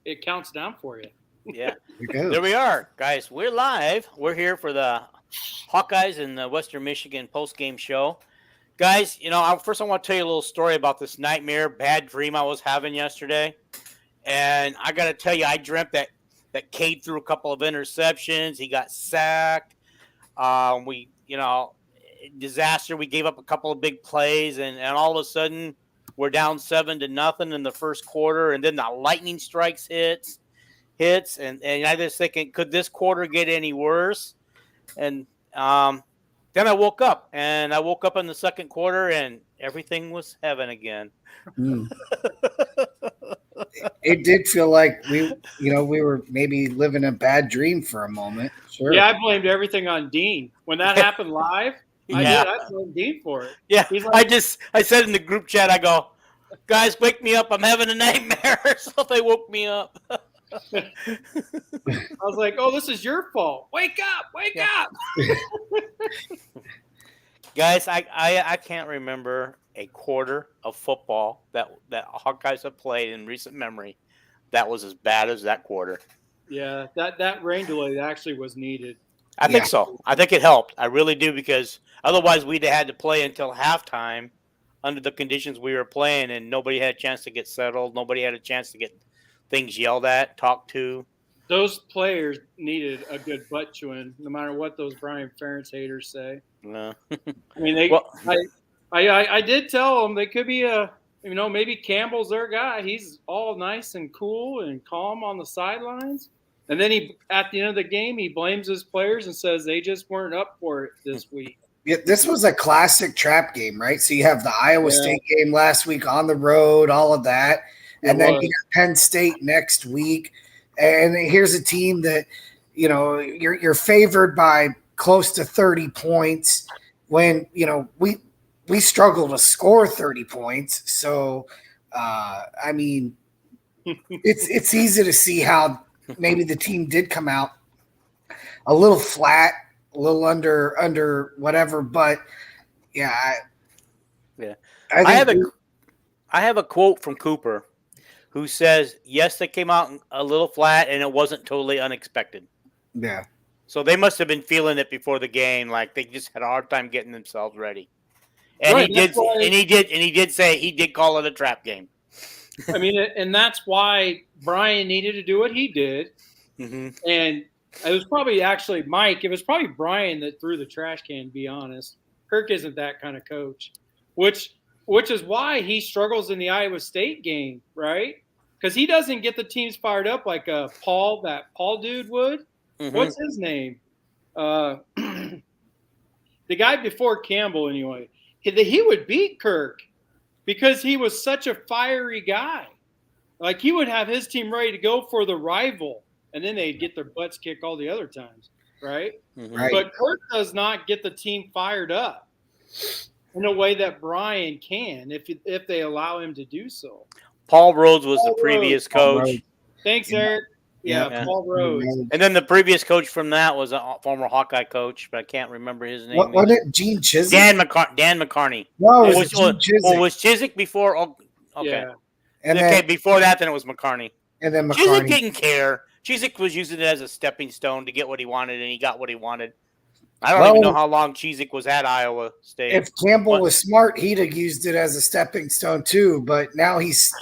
it counts down for you. Yeah. There we are, guys. We're live. We're here for the Hawkeyes and the Western Michigan post-game show. Guys, first I want to tell you a little story about this nightmare, bad dream I was having yesterday. And I got to tell you, I dreamt that Cade threw a couple of interceptions. He got sacked. Disaster. We gave up a couple of big plays, and all of a sudden we're down 7-0 in the first quarter, and then the lightning strikes hits, and I just thinking, could this quarter get any worse? And then I woke up, in the second quarter, and everything was heaven again. It did feel like we were maybe living a bad dream for a moment. Sure. Yeah, I blamed everything on Dean when that happened live. I blamed Dean for it. Yeah, I said in the group chat, I go, guys, wake me up! I'm having a nightmare. So they woke me up. I was like, "Oh, this is your fault! Wake up! Guys, I can't remember a quarter of football that Hawkeyes have played in recent memory that was as bad as that quarter. Yeah, that rain delay actually was needed. I think so. I think it helped. I really do, because otherwise we'd have had to play until halftime under the conditions we were playing, and nobody had a chance to get settled. Nobody had a chance to get things yelled at, talked to. Those players needed a good butt chewing, no matter what those Brian Ferentz haters say. No. I mean, I did tell them they could be maybe Campbell's their guy. He's all nice and cool and calm on the sidelines. And then at the end of the game, he blames his players and says they just weren't up for it this week. Yeah, this was a classic trap game, right? So you have the Iowa State game last week on the road, all of that. And then you got Penn State next week. And here's a team that, you're favored by close to 30 points when, we struggle to score 30 points. So, it's easy to see how maybe the team did come out a little flat, a little under whatever. But, I have a quote from Cooper, who says, yes, they came out a little flat, and it wasn't totally unexpected. Yeah. So they must have been feeling it before the game, like they just had a hard time getting themselves ready. And he did say he did call it a trap game. I mean, and that's why Brian needed to do what he did. Mm-hmm. And it was probably actually Mike. It was probably Brian that threw the trash can, to be honest. Kirk isn't that kind of coach, which is why he struggles in the Iowa State game, right? Because he doesn't get the teams fired up like that Paul dude would. Mm-hmm. What's his name? The guy before Campbell, anyway. He would beat Kirk because he was such a fiery guy. Like, he would have his team ready to go for the rival, and then they'd get their butts kicked all the other times, right? Mm-hmm. Right. But Kirk does not get the team fired up in a way that Brian can if they allow him to do so. Paul Rhodes was the previous coach. Thanks, Eric. Yeah, Paul Rhodes. And then the previous coach from that was a former Hawkeye coach, but I can't remember his name. What it? Gene Chiswick? Dan McCarney. No, it was Gene Chiswick. Was Chiswick before? Oh, okay. Yeah. And before that, then it was McCarney. And then McCarney. Chiswick didn't care. Chiswick was using it as a stepping stone to get what he wanted, and he got what he wanted. I don't even know how long Chiswick was at Iowa State. If Campbell was smart, he'd have used it as a stepping stone too. But now he's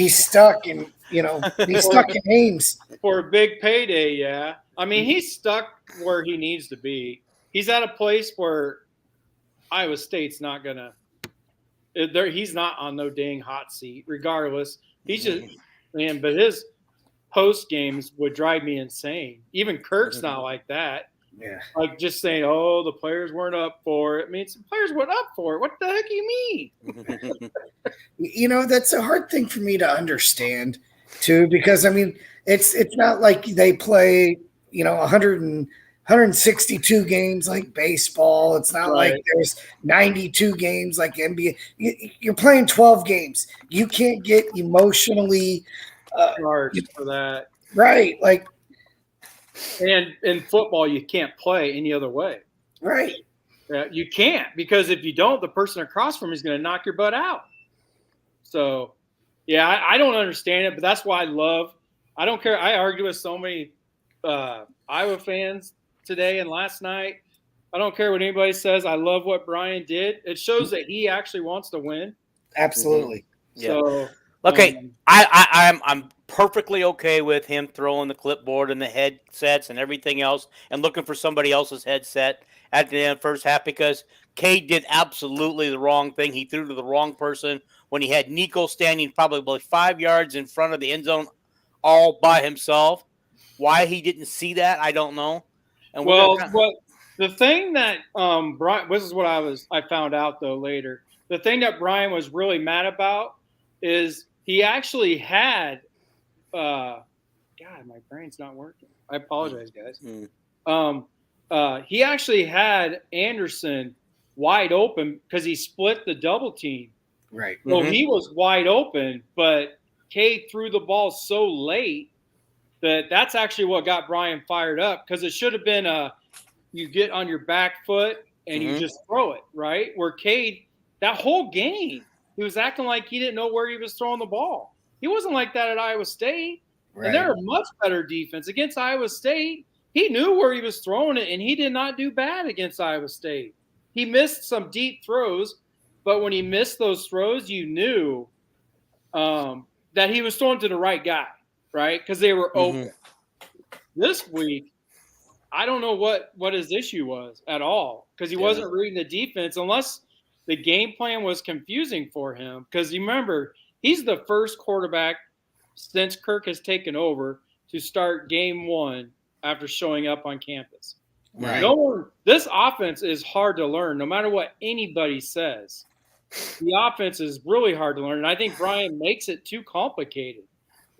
stuck in he's stuck in Ames for a big payday. Yeah, I mean, he's stuck where he needs to be. He's at a place where Iowa State's not gonna. He's not on no dang hot seat. Regardless, he's just man. But his post games would drive me insane. Even Kirk's not like that. Yeah. Like just saying, oh, the players weren't up for it. I mean, some players weren't up for it. What the heck do you mean? That's a hard thing for me to understand too, because I mean, it's not like they play, 162 games like baseball. It's not like there's 92 games like NBA. You're playing 12 games. You can't get emotionally charged for that. Right. Like, and in football, you can't play any other way. Right. You can't, because if you don't, the person across from you is going to knock your butt out. So, yeah, I don't understand it, but that's why I love I don't care. I argue with so many Iowa fans today and last night. I don't care what anybody says. I love what Brian did. It shows that he actually wants to win. Absolutely. Yeah. So okay, I'm perfectly okay with him throwing the clipboard and the headsets and everything else and looking for somebody else's headset at the end of the first half because Cade did absolutely the wrong thing. He threw to the wrong person when he had Nico standing probably 5 yards in front of the end zone all by himself. Why he didn't see that, I don't know. And the thing that Brian, this is what I found out though later. The thing that Brian was really mad about is he actually had God, my brain's not working. I apologize, guys. He actually had Anderson wide open because he split the double team. Right. So he was wide open, but Cade threw the ball so late that's actually what got Brian fired up because it should have been you get on your back foot and you just throw it, right? Where Cade, that whole game, he was acting like he didn't know where he was throwing the ball. He wasn't like that at Iowa State. Right. And they're a much better defense. Against Iowa State, he knew where he was throwing it, and he did not do bad against Iowa State. He missed some deep throws, but when he missed those throws, you knew that he was throwing to the right guy, right? Because they were open. This week, I don't know what his issue was at all because he wasn't reading the defense unless the game plan was confusing for him. Because you remember, he's the first quarterback since Kirk has taken over to start game one after showing up on campus. Right. This offense is hard to learn no matter what anybody says. The offense is really hard to learn, and I think Brian makes it too complicated.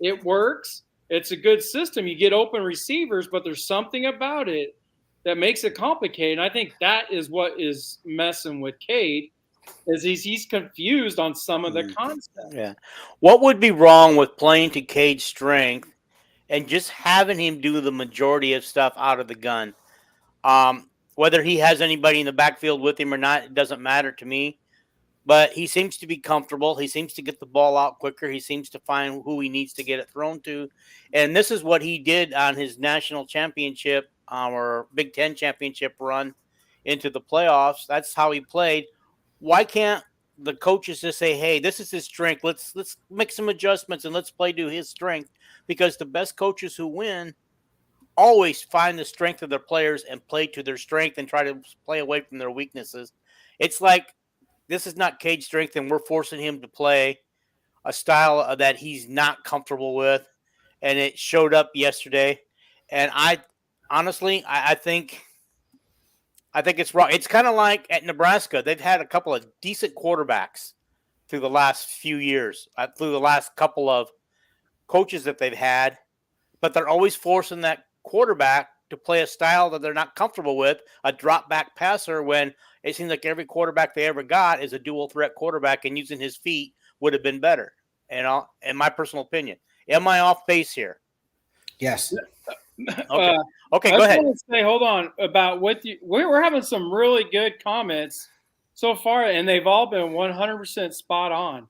It works. It's a good system. You get open receivers, but there's something about it that makes it complicated. And I think that is what is messing with Cade, is he's confused on some of the concepts. Yeah. What would be wrong with playing to Cade's strength and just having him do the majority of stuff out of the gun? Whether he has anybody in the backfield with him or not, it doesn't matter to me. But he seems to be comfortable. He seems to get the ball out quicker. He seems to find who he needs to get it thrown to. And this is what he did on his national championship or Big Ten championship run into the playoffs. That's how he played. Why can't the coaches just say, hey, this is his strength. Let's make some adjustments and let's play to his strength? Because the best coaches who win always find the strength of their players and play to their strength and try to play away from their weaknesses. It's like, this is not Cade's strength, and we're forcing him to play a style that he's not comfortable with, and it showed up yesterday. And I think it's wrong. It's kind of like at Nebraska. They've had a couple of decent quarterbacks through the last few years, through the last couple of coaches that they've had, but they're always forcing that quarterback to play a style that they're not comfortable with, a drop back passer, when it seems like every quarterback they ever got is a dual threat quarterback, and using his feet would have been better. And in my personal opinion, am I off base here? Yes. Okay, go ahead. Say, hold on about with you. We're having some really good comments so far, and they've all been 100% spot on.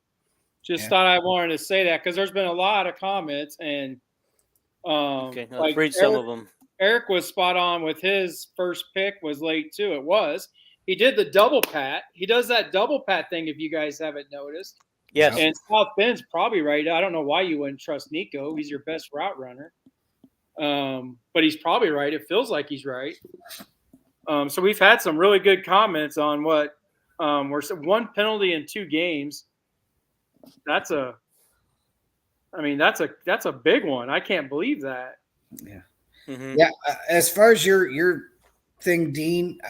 Thought I wanted to say that because there's been a lot of comments, and let's read some of them. Eric was spot on with his first pick was late too. It was. He did the double pat. He does that double pat thing if you guys haven't noticed. Yes. And South Bend's probably right. I don't know why you wouldn't trust Nico. He's your best route runner. But he's probably right. It feels like he's right. So we've had some really good comments on what we're one penalty in 2 games. That's a big one. I can't believe that. Yeah. Mm-hmm. Yeah. As far as your thing, Dean,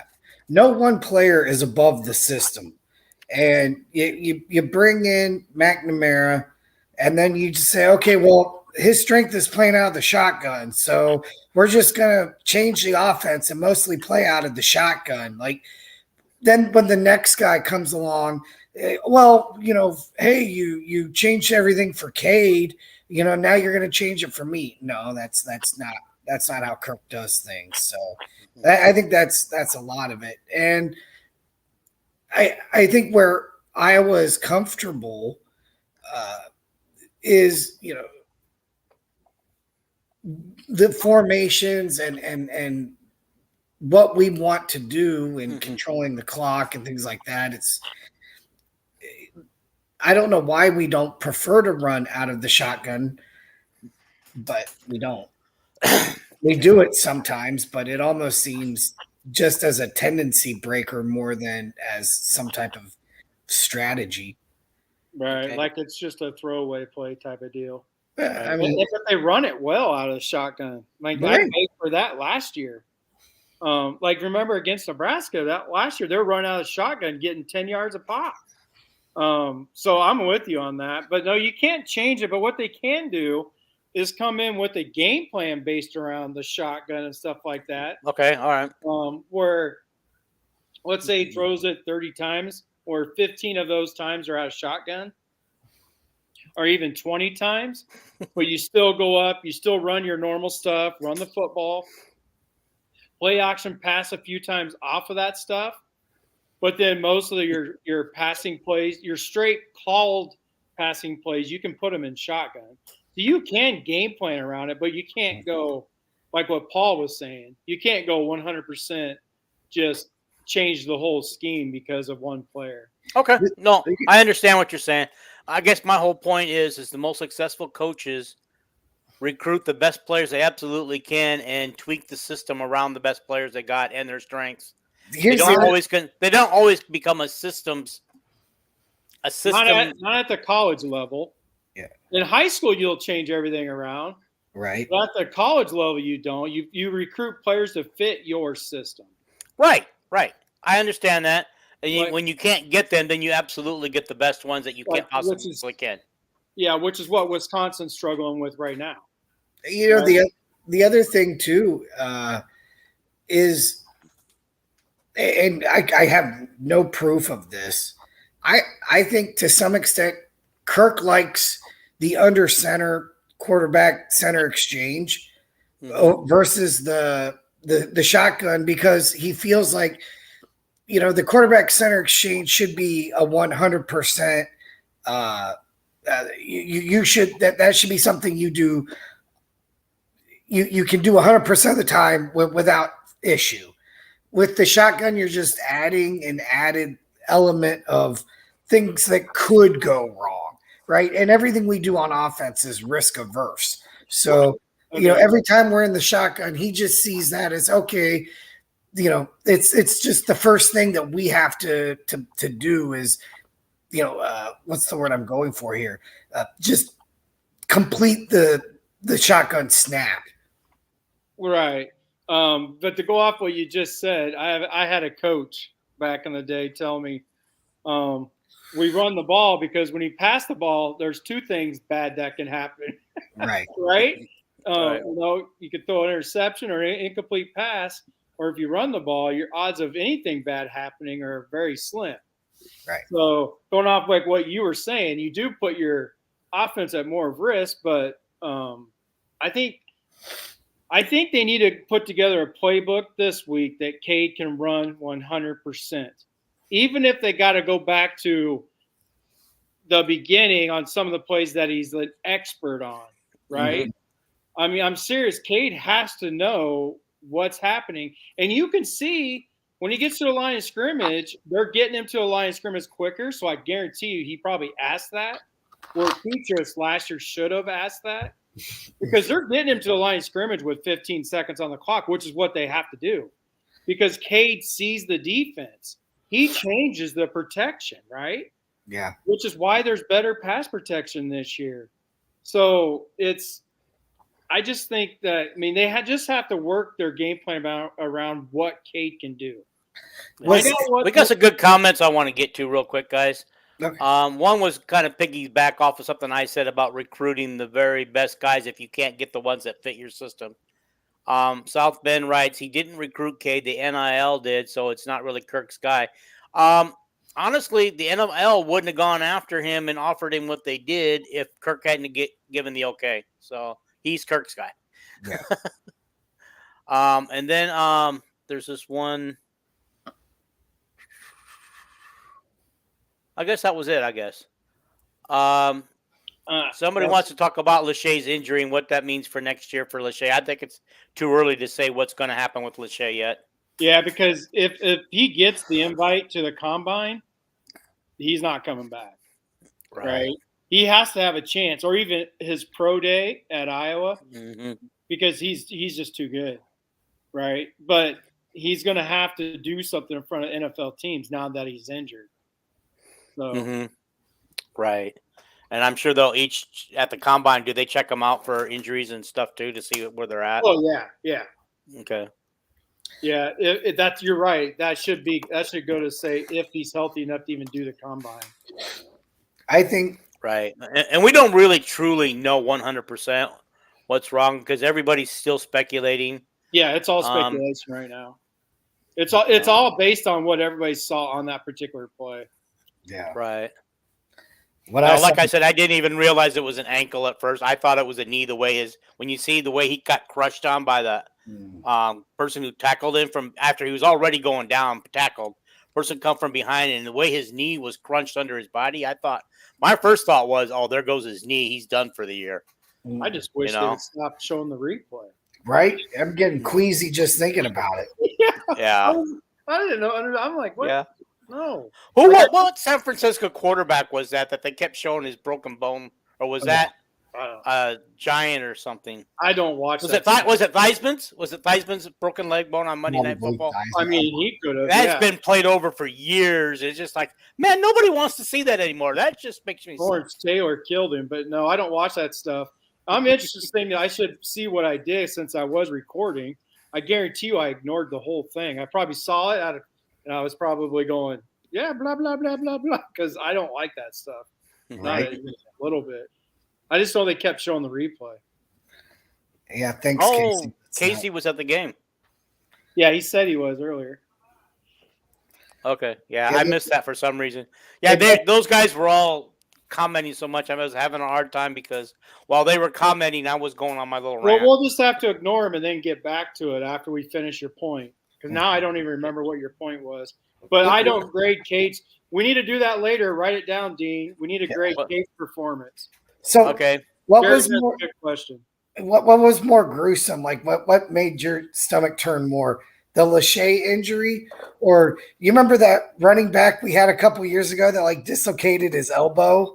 no one player is above the system. And you bring in McNamara, and then you just say, okay, well, his strength is playing out of the shotgun. So we're just going to change the offense and mostly play out of the shotgun. Like, then when the next guy comes along, well, hey, you changed everything for Cade. Now you're going to change it for me. No, that's not how Kirk does things. So I think that's a lot of it. And I think where Iowa is comfortable is, the formations and what we want to do in controlling the clock and things like that. I don't know why we don't prefer to run out of the shotgun, but we don't. We do it sometimes, but it almost seems just as a tendency breaker more than as some type of strategy. Right. Okay. Like it's just a throwaway play type of deal. I mean, If they run it well out of the shotgun. Like I right. paid for that last year. Like remember against Nebraska that last year they were running out of the shotgun getting 10 yards a pop. So I'm with you on that. But no, you can't change it. But what they can do is come in with a game plan based around the shotgun and stuff like that. Okay, all right. Where let's say he throws it 30 times, or 15 of those times are out of shotgun, or even 20 times, but you still go up, you still run your normal stuff, run the football, play action pass a few times off of that stuff. But then most of your passing plays, your straight called passing plays, you can put them in shotgun. So you can game plan around it, but you can't go like what Paul was saying. You can't go 100% just change the whole scheme because of one player. Okay. No, I understand what you're saying. I guess my whole point is the most successful coaches recruit the best players they absolutely can and tweak the system around the best players they got and their strengths. They don't always become a system. Not at the college level. Yeah. In high school, you'll change everything around. Right. But at the college level, you don't. You recruit players to fit your system. Right. I understand that. And when you can't get them, then you absolutely get the best ones that you can possibly can. Yeah, which is what Wisconsin's struggling with right now. You know, right? the other thing too is, and I have no proof of this. I think to some extent Kirk likes the under center quarterback center exchange versus the shotgun, because he feels like, you know, the quarterback center exchange should be a 100%. You should that should be something you do. You can do 100% of the time without issue. With the shotgun, you're just adding an added element of things that could go wrong, right? And everything we do on offense is risk averse. So, you know, every time we're in the shotgun, he just sees that as okay. You know, it's just the first thing that we have to do is, you know, what's the word I'm going for here? Just complete the shotgun snap. Right. But to go off what you just said, I had a coach back in the day tell me we run the ball because when you pass the ball, there's two things bad that can happen. Right. Right. You know, you could throw an interception or an incomplete pass, or if you run the ball, your odds of anything bad happening are very slim. Right. So going off like what you were saying, you do put your offense at more of risk, but I think they need to put together a playbook this week that Cade can run 100%. Even if they got to go back to the beginning on some of the plays that he's an expert on, right? Mm-hmm. I mean, I'm serious. Cade has to know what's happening. And you can see when he gets to the line of scrimmage, they're getting him to the line of scrimmage quicker. So I guarantee you he probably asked that, where Petras last year should have asked that. Because they're getting him to the line of scrimmage with 15 seconds on the clock, which is what they have to do. Because Cade sees the defense. He changes the protection, right? Yeah. Which is why there's better pass protection this year. So I just think that, I mean, they just have to work their game plan around what Cade can do. We got some good comments I want to get to real quick, guys. Okay. One was kind of piggyback off of something I said about recruiting the very best guys if you can't get the ones that fit your system. South Bend writes, he didn't recruit Cade, the NIL did, so it's not really Kirk's guy. Honestly, the NIL wouldn't have gone after him and offered him what they did if Kirk hadn't given the okay. So he's Kirk's guy. Yeah. And then there's this one. I guess that was it, I guess. Somebody wants to talk about Lachey's injury and what that means for next year for Lachey. I think it's too early to say what's going to happen with Lachey yet. Yeah, because if he gets the invite to the combine, he's not coming back. Right? He has to have a chance, or even his pro day at Iowa, because he's just too good. Right? But he's going to have to do something in front of NFL teams now that he's injured. So. Right. And I'm sure they'll each at the combine. Do they check them out for injuries and stuff too to see where they're at? Oh yeah. Okay. Yeah, that's you're right. That should go to say if he's healthy enough to even do the combine. I think right, and we don't really truly know 100% what's wrong because everybody's still speculating. Yeah, it's all speculation right now. It's all based on what everybody saw on that particular play. Yeah. Right. Like I said, I didn't even realize it was an ankle at first. I thought it was a knee. When you see the way he got crushed on by the person who tackled him from after he was already going down, person come from behind, and the way his knee was crunched under his body, my first thought was, oh, there goes his knee. He's done for the year. I just wish they would stop showing the replay. Right? I'm getting queasy just thinking about it. Yeah. I didn't know. I'm like, what? Yeah. No. What San Francisco quarterback was that they kept showing his broken bone? Or was that a Giant or something? I don't watch Was it Theismann's? Was it Theismann's broken leg bone on Monday Night Football? I mean, he could have. That's been played over for years. It's just like, man, nobody wants to see that anymore. That just makes me Lawrence Taylor killed him. But no, I don't watch that stuff. I'm interested in thinking I should see what I did since I was recording. I guarantee you I ignored the whole thing. I probably saw it and I was probably going, yeah, blah, blah, blah, blah, blah, because I don't like that stuff. Right. Not even a little bit. I just know they kept showing the replay. Yeah, thanks, Casey. Casey was at the game. Yeah, he said he was earlier. Okay. Yeah, I missed that for some reason. Yeah, those guys were all commenting so much. I was having a hard time because while they were commenting, I was going on my little rant. Well, we'll just have to ignore them and then get back to it after we finish your point. Because now I don't even remember what your point was. But I don't grade Kate's. We need to do that later. Write it down, Dean. We need to grade Kate's performance. So, okay. What was more? Good question. What was more gruesome? Like, what made your stomach turn more? The Lachey injury, or you remember that running back we had a couple years ago that dislocated his elbow?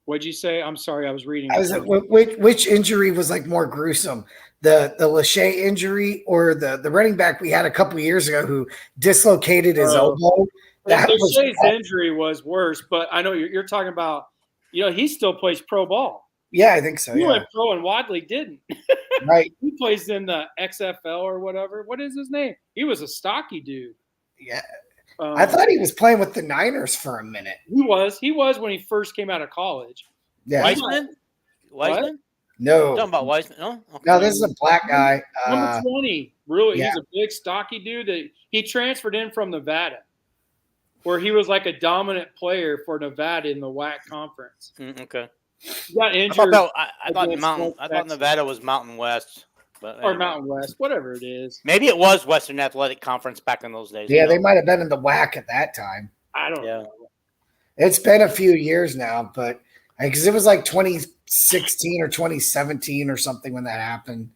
What'd you say? I'm sorry, I was reading. Which injury was more gruesome? The Lachey injury or the running back we had a couple years ago who dislocated his elbow? Lachey's injury was worse, but I know you're talking about. He still plays pro ball. Yeah, I think so. He went pro and Wadley didn't. Right. He plays in the XFL or whatever. What is his name? He was a stocky dude. Yeah. I thought he was playing with the Niners for a minute. He was. He was when he first came out of college. Yeah. Wiseman? No. You're talking about Wiseman? No? Okay. No, this is a black guy. Number 20. Really, he's a big, stocky dude. That he transferred in from Nevada, where he was like a dominant player for Nevada in the WAC conference. Okay. He got injured. I thought Nevada was Mountain West. But or Mountain West, whatever it is. Maybe it was Western Athletic Conference back in those days. Yeah, they might have been in the WAC at that time. I don't know. It's been a few years now, but because it was 2016 or 2017 or something when that happened.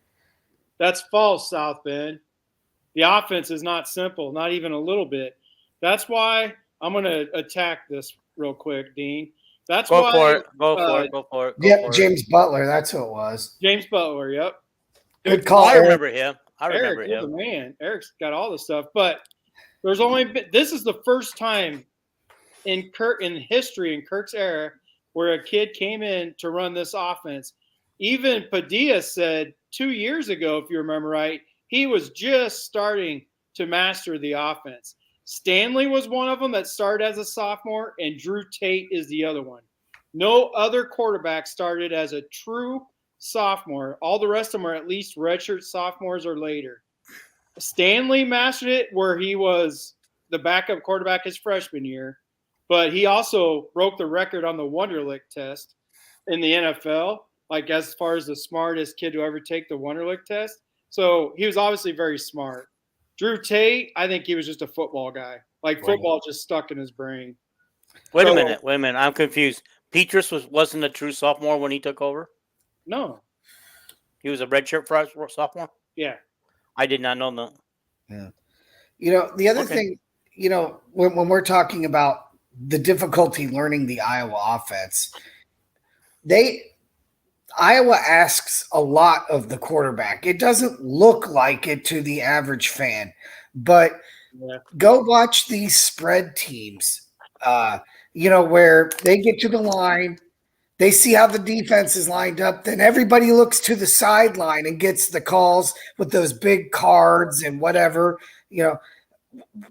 That's false, South Bend. The offense is not simple, not even a little bit. That's why I'm going to attack this real quick, Dean. That's Go why. Go for it. Yeah, James Butler. That's who it was. James Butler. Yep. Good call. I remember him. Eric, the man. Eric's got all the stuff, but there's only this is the first time in history in Kirk's era where a kid came in to run this offense. Even Padilla said 2 years ago, if you remember right, he was just starting to master the offense. Stanley was one of them that started as a sophomore, and Drew Tate is the other one. No other quarterback started as a true sophomore. All the rest of them are at least redshirt sophomores or later. Stanley mastered it where he was the backup quarterback his freshman year, but he also broke the record on the Wonderlic test in the NFL, as far as the smartest kid to ever take the Wonderlic test. So he was obviously very smart. Drew Tate, I think he was just a football guy. Football just stuck in his brain. Wait a minute. I'm confused. Petrus wasn't a true sophomore when he took over? No. He was a redshirt sophomore? Yeah. I did not know that. Yeah. The other thing, when we're talking about the difficulty learning the Iowa offense, Iowa asks a lot of the quarterback. It doesn't look like it to the average fan, but go watch these spread teams, where they get to the line, they see how the defense is lined up, then everybody looks to the sideline and gets the calls with those big cards and whatever,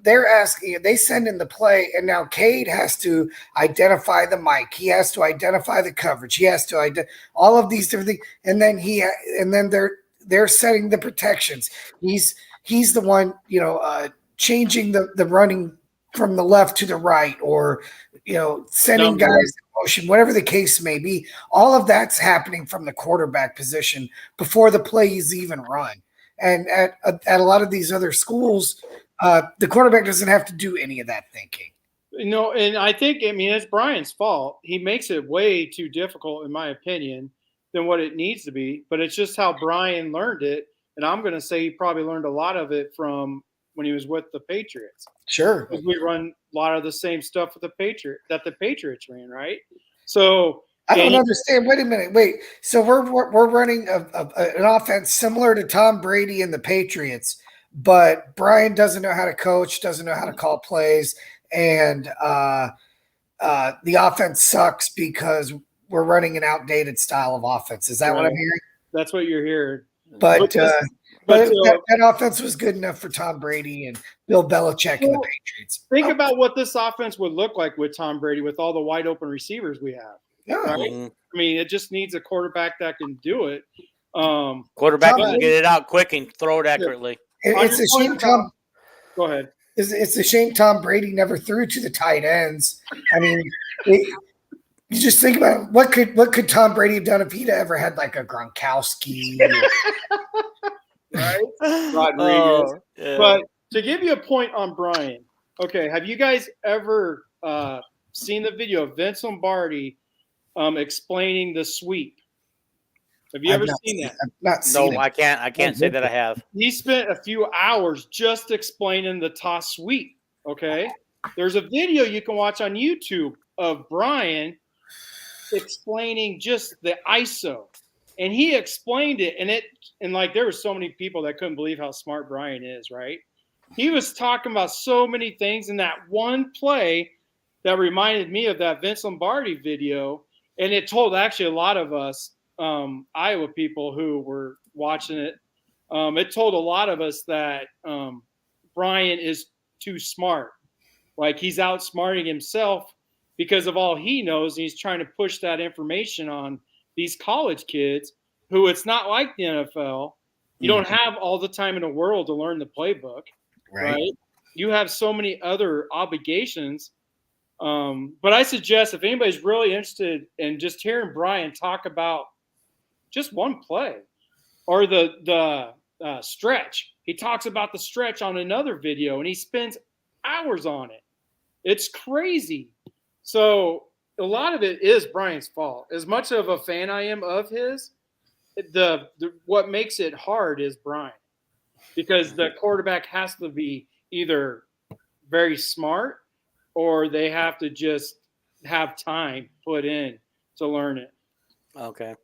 they're asking, they send in the play, and now Cade has to identify the mic. He has to identify the coverage. He has to all of these different things, and then they're setting the protections. He's the one, changing the running from the left to the right, or sending guys in motion, whatever the case may be. All of that's happening from the quarterback position before the play is even run. And at a lot of these other schools, the quarterback doesn't have to do any of that thinking. And I think, it's Brian's fault. He makes it way too difficult, in my opinion, than what it needs to be. But it's just how Brian learned it. And I'm going to say he probably learned a lot of it from when he was with the Patriots. Sure. Because we run a lot of the same stuff with the Patriots ran, right? So I don't understand. Wait a minute. Wait. So we're running an offense similar to Tom Brady and the Patriots, but Brian doesn't know how to coach, doesn't know how to call plays, and the offense sucks because we're running an outdated style of offense. Is that what I'm hearing? That's what you're hearing. But that offense was good enough for Tom Brady and Bill Belichick and the Patriots. Think about what this offense would look like with Tom Brady, with all the wide open receivers we have. Yeah. Right? It just needs a quarterback that can do it. Quarterback can get it out quick and throw it accurately. It's a shame Tom. Go ahead. It's a shame Tom Brady never threw to the tight ends. You just think about it. What could Tom Brady have done if he'd ever had like a Gronkowski? Right? Rodriguez. But to give you a point on Brian, okay, have you guys ever seen the video of Vince Lombardi explaining the sweep? Have you ever seen that? I've not seen it. I can't say that I have. He spent a few hours just explaining the toss sweep. Okay, there's a video you can watch on YouTube of Brian explaining just the ISO, and he explained it, and there were so many people that couldn't believe how smart Brian is. Right? He was talking about so many things in that one play that reminded me of that Vince Lombardi video, and it told actually a lot of us Iowa people who were watching it. It told a lot of us that Brian is too smart. Like he's outsmarting himself because of all he knows. He's trying to push that information on these college kids who it's not like the NFL. You don't have all the time in the world to learn the playbook, right? You have so many other obligations. But I suggest if anybody's really interested in just hearing Brian talk about just one play or the stretch, he talks about the stretch on another video and he spends hours on it. It's crazy. So a lot of it is Brian's fault. As much of a fan I am of his, what makes it hard is Brian, because the quarterback has to be either very smart or they have to just have time put in to learn it. Okay.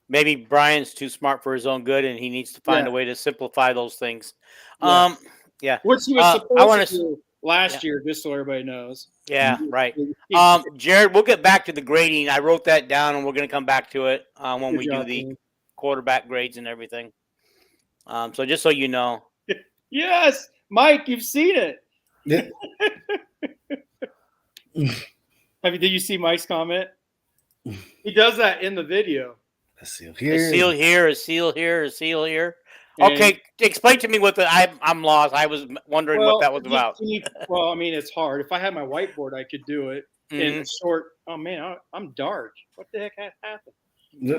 Maybe Brian's too smart for his own good, and he needs to find a way to simplify those things. Which he was supposed to do last year, just so everybody knows. Yeah, right. Jared, we'll get back to the grading. I wrote that down, and we're going to come back to it when we do the quarterback grades and everything. So just so you know. Yes, Mike, you've seen it. Yeah. Did you see Mike's comment? He does that in the video. A seal here. A seal here, a seal here, a seal here. Okay, explain to me what I'm lost. I was wondering what that was about. It's hard. If I had my whiteboard, I could do it in short. Oh man, I'm dark. What the heck happened?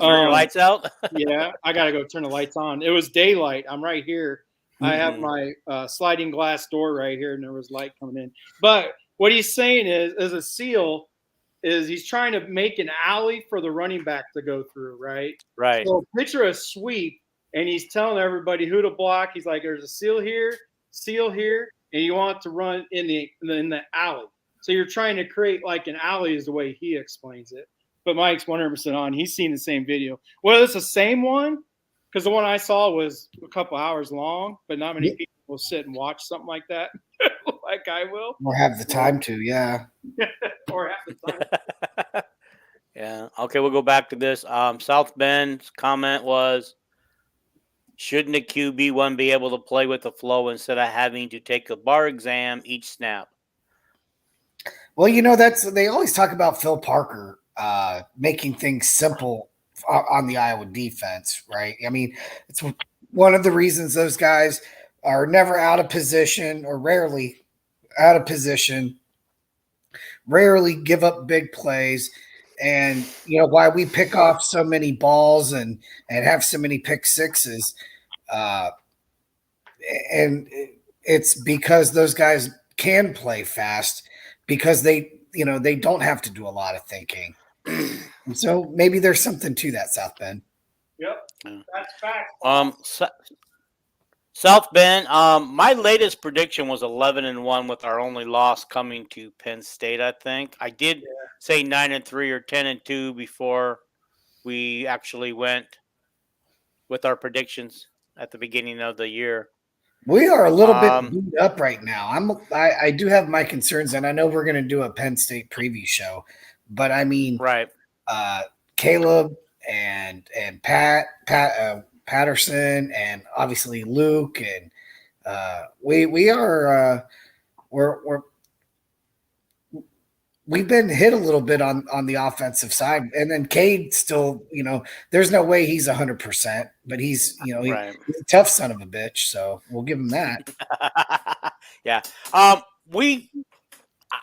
Turn your lights out? Yeah, I gotta go turn the lights on. It was daylight. I'm right here. I have my sliding glass door right here, and there was light coming in. But what he's saying is, as a SEAL, is he's trying to make an alley for the running back to go through, right? Right. So picture a sweep, and he's telling everybody who to block. He's like, there's a SEAL here, and you want to run in the alley. So you're trying to create like an alley is the way he explains it. But Mike's 100% on. He's seen the same video. Well, it's the same one because the one I saw was a couple hours long, but not many people will sit and watch something like that like I will. Or have the time to, yeah. Or have the time. Yeah. Okay, we'll go back to this. South Bend's comment was, shouldn't a QB1 be able to play with the flow instead of having to take a bar exam each snap? Well, they always talk about Phil Parker making things simple on the Iowa defense, right? I mean, it's one of the reasons those guys are never out of position or rarely out of position, rarely give up big plays. And, why we pick off so many balls and have so many pick sixes. And it's because those guys can play fast because they don't have to do a lot of thinking. And so maybe there's something to that, South Bend. Yep. That's fact. South Bend, my latest prediction was 11-1 with our only loss coming to Penn State, I think. I did say 9-3 or 10-2 before we actually went with our predictions at the beginning of the year. We are a little bit beat up right now. I do have my concerns, and I know we're going to do a Penn State preview show, but I mean, right? Caleb and Patterson, and obviously Luke, and we've been hit a little bit on the offensive side, and then Cade still, there's no way he's 100%, but he's he's a tough son of a bitch, so we'll give him that. Yeah.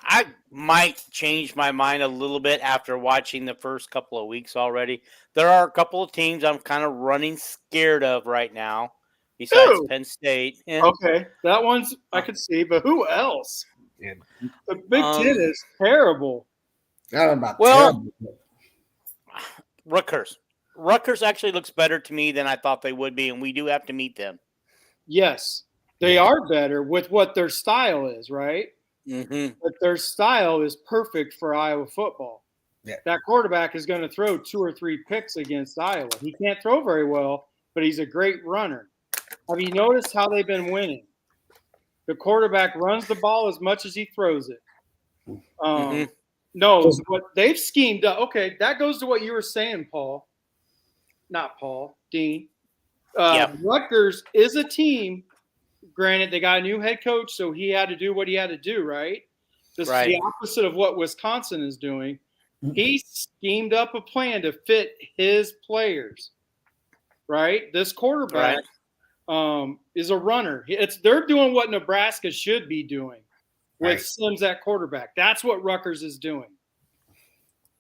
I might change my mind a little bit after watching the first couple of weeks already. There are a couple of teams I'm kind of running scared of right now, besides Penn State. Okay, that one's I could see, but who else? Yeah. The Big Ten is terrible. I don't know about terrible. Rutgers. Rutgers actually looks better to me than I thought they would be, and we do have to meet them. Yes, they are better with what their style is, right? Mm-hmm. But their style is perfect for Iowa football. Yeah. That quarterback is going to throw 2 or 3 picks against Iowa. He can't throw very well, but he's a great runner. Have you noticed how they've been winning? The quarterback runs the ball as much as he throws it. No, what they've schemed up. Okay, that goes to what you were saying, Paul. Not Paul, Dean. Rutgers is a team. Granted, they got a new head coach, so he had to do what he had to do, right? This is the opposite of what Wisconsin is doing. He schemed up a plan to fit his players, right? This quarterback is a runner. They're doing what Nebraska should be doing with Sims at quarterback. That's what Rutgers is doing.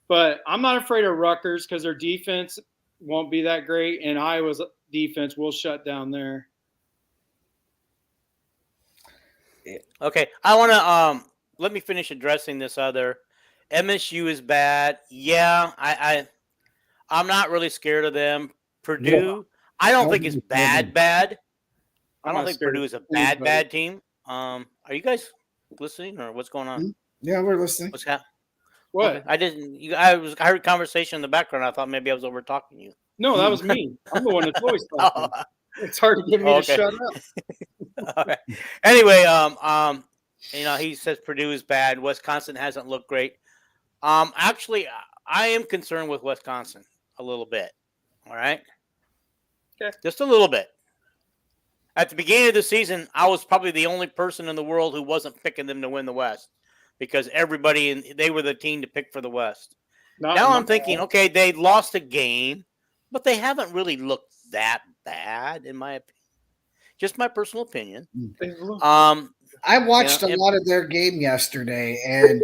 But I'm not afraid of Rutgers because their defense won't be that great, and Iowa's defense will shut down there. Okay, I want to let me finish addressing this other. MSU is bad. Yeah, I'm not really scared of them. Purdue, I don't think it's bad. I don't think Purdue is a bad team. Are you guys listening or what's going on? Yeah, we're listening. What's happening? What? Okay. I heard conversation in the background. I thought maybe I was over talking you. No, that was me. I'm the one that's always talking. It's hard to get me to shut up. All right. Anyway, he says Purdue is bad. Wisconsin hasn't looked great. Actually, I am concerned with Wisconsin a little bit. All right. Okay. Just a little bit. At the beginning of the season, I was probably the only person in the world who wasn't picking them to win the West because they were the team to pick for the West. Now I'm thinking, okay, they lost a game, but they haven't really looked that bad, in my opinion. Just my personal opinion. I watched a lot of their game yesterday, and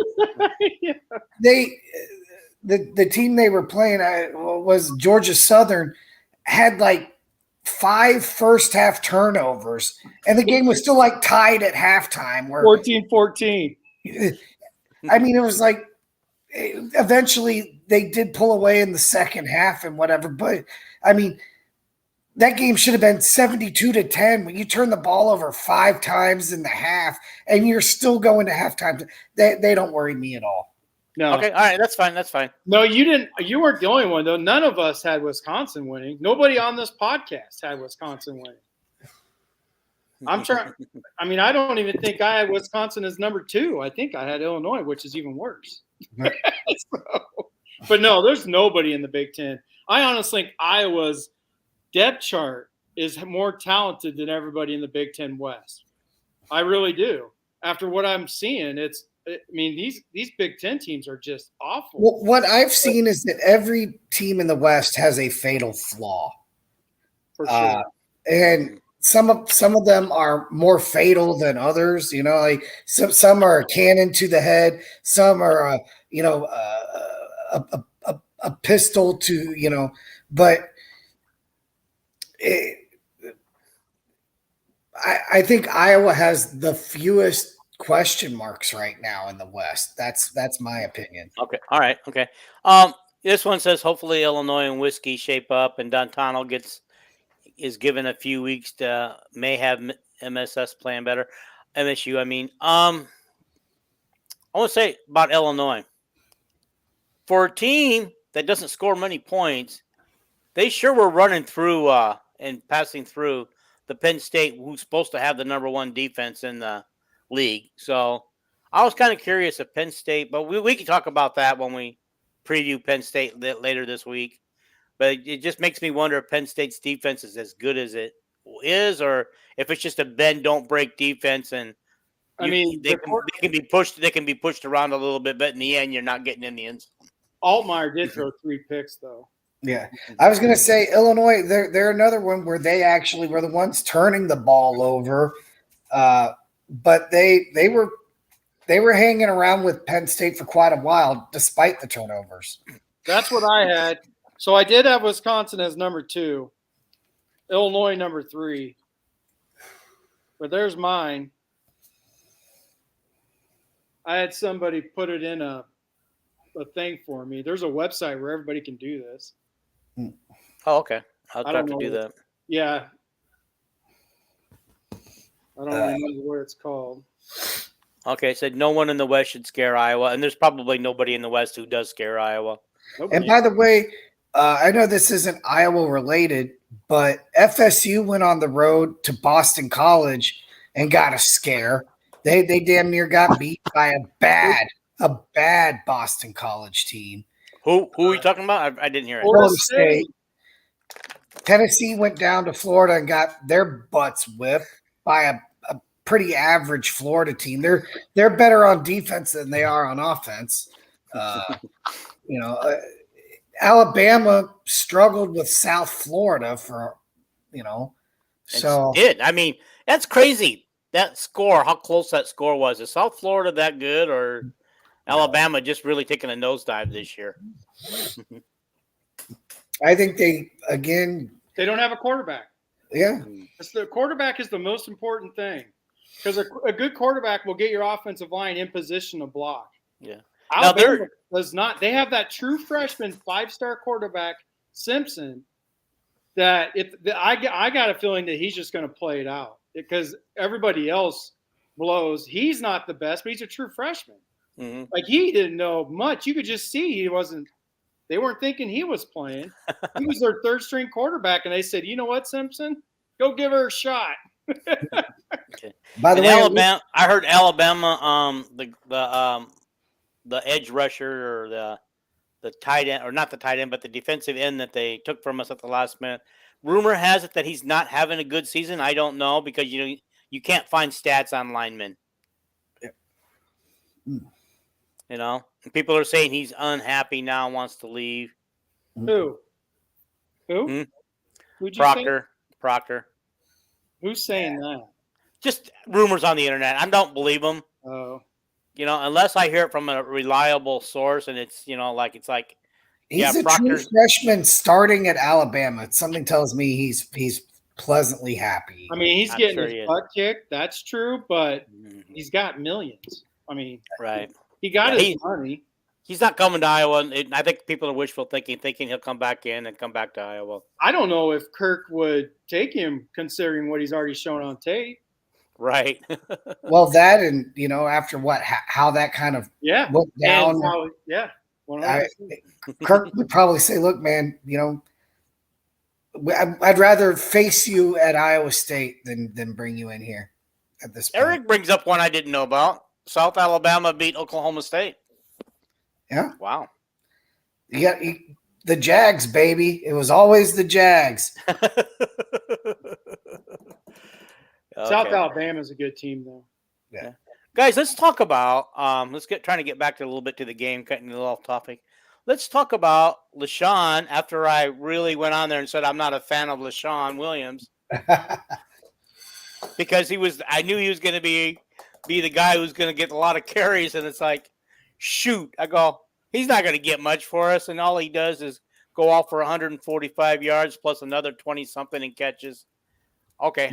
the team they were playing was Georgia Southern, had like 5 first half turnovers, and the game was still like tied at halftime. 14-14. I mean, it was like eventually they did pull away in the second half and whatever. But, I mean, that game should have been 72-10 when you turn the ball over 5 times in the half and you're still going to halftime. They don't worry me at all. No. Okay, all right, that's fine. That's fine. No, you didn't. You weren't the only one, though. None of us had Wisconsin winning. Nobody on this podcast had Wisconsin winning. I'm trying. I mean, I don't even think I had Wisconsin as number 2. I think I had Illinois, which is even worse. But no, there's nobody in the Big Ten. I honestly think Iowa's depth chart is more talented than everybody in the Big Ten West. I really do. After what I'm seeing, these Big Ten teams are just awful. Well, what I've seen is that every team in the West has a fatal flaw. For sure. And some of them are more fatal than others. You know, like some are a cannon to the head. Some are a pistol to, but I think Iowa has the fewest question marks right now in the West. That's my opinion. Okay. All right. Okay. This one says hopefully Illinois and whiskey shape up and D'Antano is given a few weeks to may have MSS playing better. MSU. I mean, I want to say about Illinois for a team that doesn't score many points, they sure were running through and passing through the Penn State, who's supposed to have the number 1 defense in the league. So I was kind of curious if Penn State, but we can talk about that when we preview Penn State later this week. But it just makes me wonder if Penn State's defense is as good as it is, or if it's just a bend don't break defense. And they can be pushed. They can be pushed around a little bit, but in the end, you're not getting in the end zone. Altmaier did throw 3 picks, though. Yeah, I was going to say Illinois. They're another one where they actually were the ones turning the ball over, but they were hanging around with Penn State for quite a while, despite the turnovers. That's what I had. So I did have Wisconsin as number 2, Illinois number 3. But there's mine. I had somebody put it in a thing for me. There's a website where everybody can do this. Oh, okay. I'll try to do that. Yeah. I don't remember what it's called. Okay, said no one in the West should scare Iowa, and there's probably nobody in the West who does scare Iowa. Nobody. And by the way, I know this isn't Iowa related, but FSU went on the road to Boston College and got a scare. They damn near got beat by a bad Boston College team. Who are you talking about? I didn't hear it. Florida State. Tennessee went down to Florida and got their butts whipped by a pretty average Florida team. They're better on defense than they are on offense. Alabama struggled with South Florida for, so. It did. I mean, that's crazy. That score, how close that score was. Is South Florida that good, or Alabama just really taking a nosedive this year? I think they don't have a quarterback. Yeah. The quarterback is the most important thing, because a good quarterback will get your offensive line in position to block. Yeah. Alabama does not. They have that true freshman 5-star quarterback, Simpson, that I got a feeling that he's just going to play it out because everybody else blows. He's not the best, but he's a true freshman. Mm-hmm. Like, he didn't know much. You could just see he wasn't – they weren't thinking he was playing. He was their third-string quarterback, and they said, you know what, Simpson? Go give her a shot. Okay. By the way, Alabama, I heard Alabama, the edge rusher or the tight end, or not the tight end, but the defensive end that they took from us at the last minute. Rumor has it that he's not having a good season. I don't know, because you can't find stats on linemen. Yeah. People are saying he's unhappy now, wants to leave. Who? Hmm? Who'd you Proctor. say? Proctor. Who's saying that? Just rumors on the internet. I don't believe them. Oh. Unless I hear it from a reliable source, and it's he's a Proctor. true freshman starting at Alabama. Something tells me he's pleasantly happy. I mean, he's getting his butt kicked. That's true, but he's got millions. I mean, right. He got his money. He's not coming to Iowa. I think people are wishful thinking he'll come back in and come back to Iowa. I don't know if Kirk would take him, considering what he's already shown on tape. Right. Well, that and after how that kind of went down. Kirk would probably say, "Look, man, I'd rather face you at Iowa State than bring you in here at this point." Eric brings up one I didn't know about. South Alabama beat Oklahoma State. Yeah. Wow. Yeah, the Jags, baby. It was always the Jags. South Alabama is a good team, though. Yeah. Guys, let's talk about trying to get back to a little bit to the game, cutting a little off topic. Let's talk about LaShawn after I really went on there and said I'm not a fan of LaShawn Williams. Because I knew he was going to be the guy who's going to get a lot of carries, and it's like, shoot. I go, he's not going to get much for us, and all he does is go off for 145 yards plus another 20-something in catches. Okay.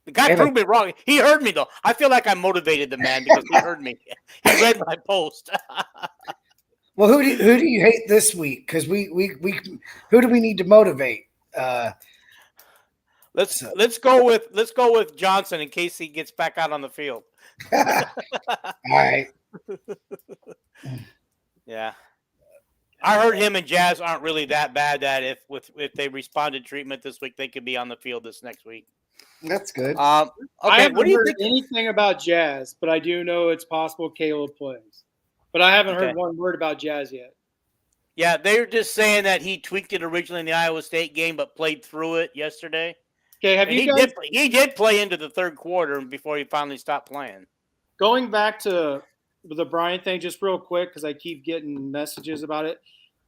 The guy proved me wrong. He heard me, though. I feel like I motivated the man because he heard me. He read my post. Well, who do you hate this week? Because we who do we need to motivate? Let's go with Johnson in case he gets back out on the field. All right. Yeah. I heard him and Jazz aren't really that bad that if they responded to treatment this week, they could be on the field this next week. That's good. Okay, I haven't heard anything about Jazz, but I do know it's possible Caleb plays. But I haven't heard one word about Jazz yet. Yeah, they were just saying that he tweaked it originally in the Iowa State game, but played through it yesterday. Okay, he did play into the third quarter before he finally stopped playing. Going back to the Brian thing, just real quick, because I keep getting messages about it.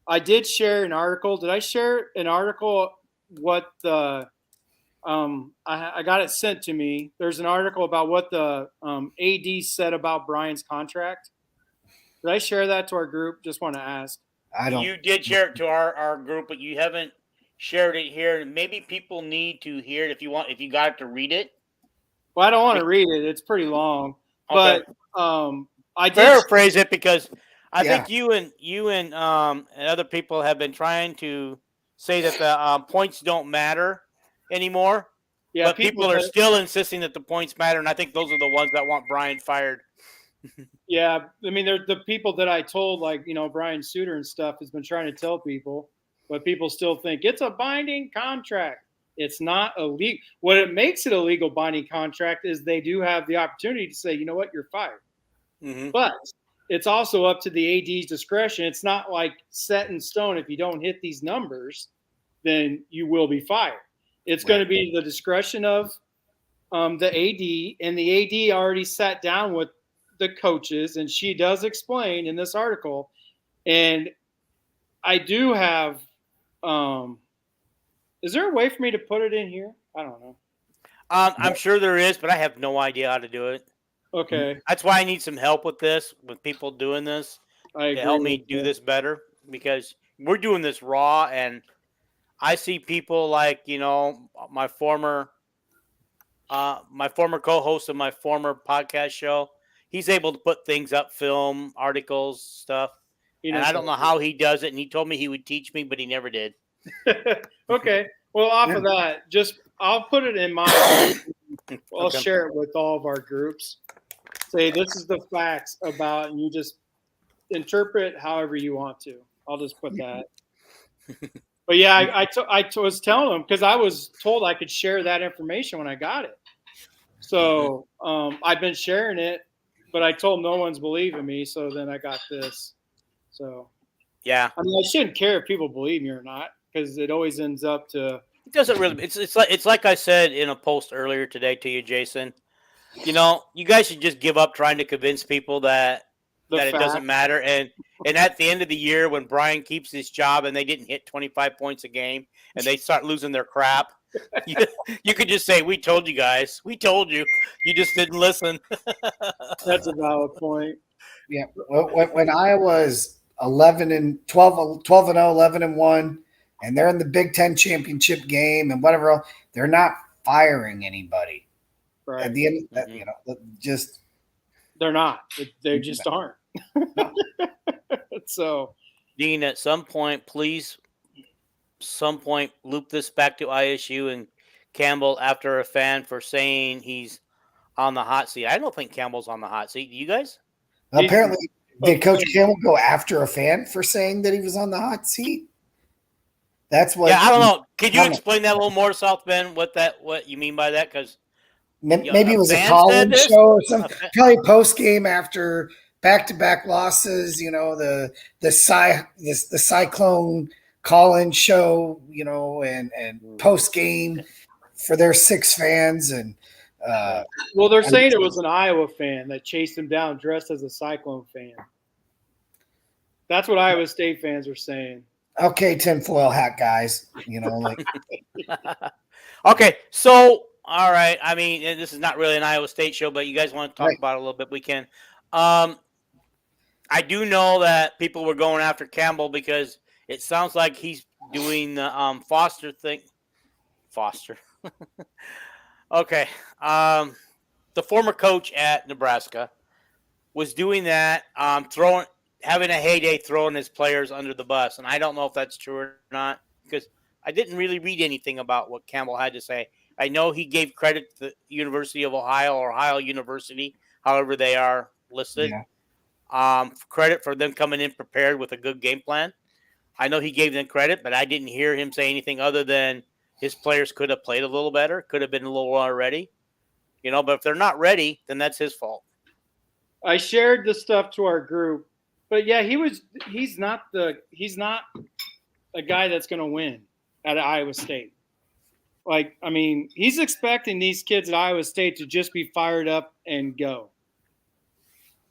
I did share an article. Did I share an article? What the I got it sent to me. There's an article about what the AD said about Brian's contract. Did I share that to our group? Just want to ask. I don't. You did share it to our group, but you haven't shared it here. Maybe people need to hear it if you got it to read it. Well, I don't want to read it. It's pretty long. Okay. But I did paraphrase it because I think you and other people have been trying to say that the points don't matter anymore. Yeah, but people are still insisting that the points matter, and I think those are the ones that want Brian fired. Yeah, I mean, they're the people that I told, like, Brian Suter and stuff has been trying to tell people, but people still think it's a binding contract. It's not illegal. What it makes it a legal binding contract is they do have the opportunity to say, you know what, you're fired. Mm-hmm. But it's also up to the AD's discretion. It's not like set in stone. If you don't hit these numbers, then you will be fired. It's going to be the discretion of the AD, and the AD already sat down with the coaches, and she does explain in this article. And I do have is there a way for me to put it in here? I don't know. I'm sure there is, but I have no idea how to do it. Okay. That's why I need some help with this, with people doing this to help me do this better, because we're doing this raw, and I see people like, my former co-host of my former podcast show. He's able to put things up, film, articles, stuff. And I don't know how he does it. And he told me he would teach me, but he never did. Okay. Well, off of that, I'll put it in my I'll share it with all of our groups. Say this is the facts about, and you just interpret however you want to. I'll just put that. But yeah, I was telling them, because I was told I could share that information when I got it. So I've been sharing it, but I told no one's believing me. So then I got this. So yeah, I mean, I shouldn't care if people believe me or not, because it always ends up to. It doesn't really. It's like I said in a post earlier today to you, Jason. You guys should just give up trying to convince people that it doesn't matter. And at the end of the year, when Brian keeps his job and they didn't hit 25 points a game and they start losing their crap, you could just say, "We told you guys. We told you. You just didn't listen." That's a valid point. Yeah. When Iowa's 11 and 12 and 0, 11 and 1, and they're in the Big Ten championship game and whatever else, they're not firing anybody. Right. At the end, they're not. They just aren't. So, Dean, at some point, please, loop this back to ISU and Campbell after a fan for saying he's on the hot seat. I don't think Campbell's on the hot seat. Do you guys? Apparently, did Coach Campbell go after a fan for saying that he was on the hot seat? That's what. Yeah, I don't know. Could you explain that a little more, South Bend? What you mean by that? Because maybe it was a call-in show or something. Probably post game after back-to-back losses. You know, the Cyclone call-in show. You know, and post game for their 6 fans and. Well, they're saying it was an Iowa fan that chased him down dressed as a Cyclone fan. That's what Iowa State fans are saying. Okay, tinfoil hat guys. You know, like. Okay, so all right. I mean, this is not really an Iowa State show, but you guys want to talk about it a little bit? We can. I do know that people were going after Campbell because it sounds like he's doing the Foster thing. Foster. Okay. The former coach at Nebraska was doing that, having a heyday throwing his players under the bus. And I don't know if that's true or not because I didn't really read anything about what Campbell had to say. I know he gave credit to the University of Ohio or Ohio University, however they are listed. Yeah. Credit for them coming in prepared with a good game plan. I know he gave them credit, but I didn't hear him say anything other than his players could have played a little better, could have been a little more ready. You know, but if they're not ready, then that's his fault. I shared the stuff to our group, but yeah, he's not a guy that's going to win at Iowa State. Like, I mean, he's expecting these kids at Iowa State to just be fired up and go.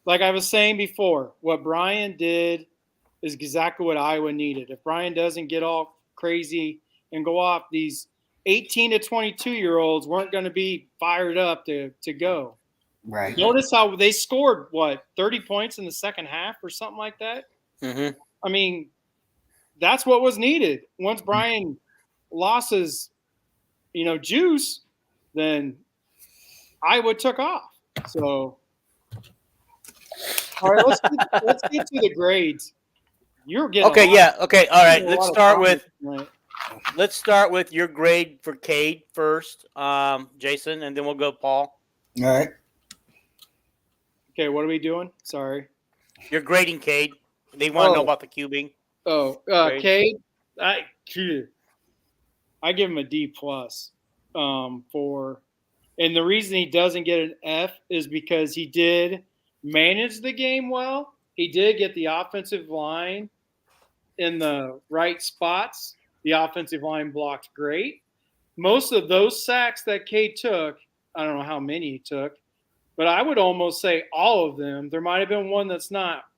Like I was saying before, what Brian did is exactly what Iowa needed. If Brian doesn't get all crazy and go off, these 18 to 22-year-olds weren't going to be fired up to go. Right. Notice how they scored, 30 points in the second half or something like that? Mm-hmm. I mean, that's what was needed. Once Brian lost his, juice, then Iowa took off. So, all right, let's get to the grades. You're getting okay. Yeah. Okay. All right. Let's start with your grade for Cade first, Jason, and then we'll go Paul. All right. Okay, what are we doing? Sorry. You're grading Cade. They want to know about the cubing. Cade, I give him a D plus. And the reason he doesn't get an F is because he did manage the game well. He did get the offensive line in the right spots. The offensive line blocked great. Most of those sacks that Cade took, I don't know how many he took, but I would almost say all of them. There might have been one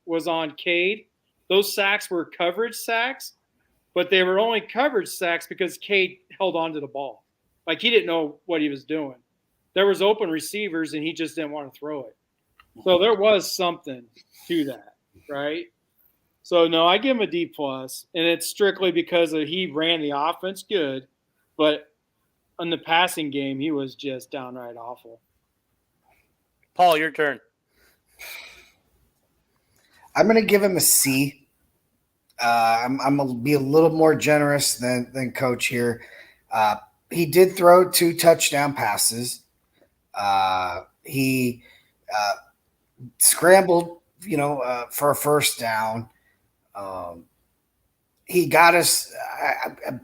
was on Cade. Those sacks were coverage sacks, but they were only coverage sacks because Cade held on to the ball. Like he didn't know what he was doing. There was open receivers and he just didn't want to throw it. So there was something to that, right? So, no, I give him a D plus, and it's strictly because he ran the offense good, but in the passing game, he was just downright awful. Paul, your turn. I'm going to give him a C. I'm going to be a little more generous than Coach here. He did throw 2 touchdown passes. He scrambled, for a first down. He got us.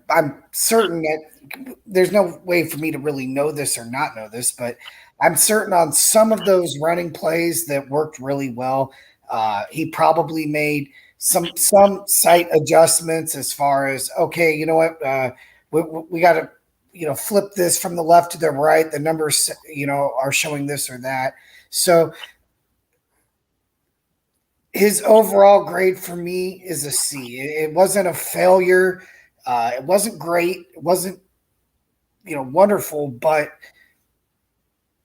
I'm certain that there's no way for me to really know this or not know this, but I'm certain on some of those running plays that worked really well, he probably made some site adjustments as far as, okay, you know what, we got to, flip this from the left to the right. The numbers, are showing this or that. So his overall grade for me is a C. It wasn't a failure. It wasn't great. It wasn't, wonderful, but,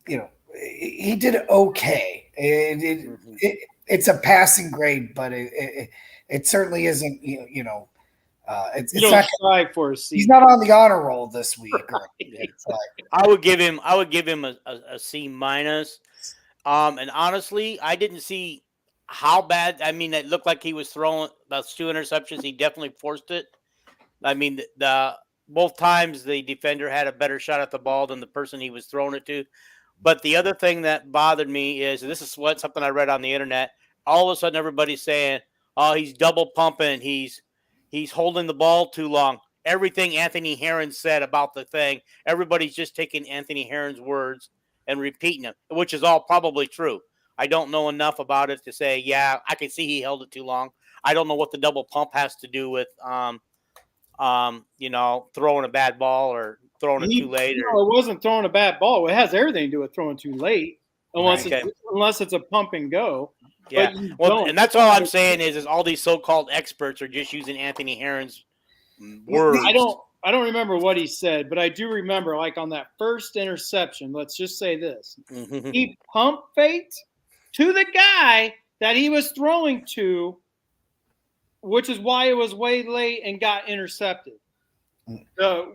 he did okay. It's a passing grade, but it certainly isn't, it's not strive for a C. He's not on the honor roll this week. I would give him a C minus. And honestly, I didn't see how bad. I mean, it looked like he was throwing those 2 interceptions. He definitely forced it. I mean, the both times the defender had a better shot at the ball than the person he was throwing it to. But the other thing that bothered me is, and this is something I read on the internet. All of a sudden, everybody's saying, "Oh, he's double pumping. He's holding the ball too long." Everything Anthony Herron said about the thing, everybody's just taking Anthony Herron's words and repeating them, which is all probably true. I don't know enough about it to say, yeah, I can see he held it too long. I don't know what the double pump has to do with, throwing a bad ball or throwing it too late. It wasn't throwing a bad ball. It has everything to do with throwing too late, unless it's a pump and go. Yeah, and that's all I'm saying is all these so-called experts are just using Anthony Herron's words. I don't remember what he said, but I do remember, like on that first interception, let's just say this. Mm-hmm. He pump faked to the guy that he was throwing to, which is why it was way late and got intercepted.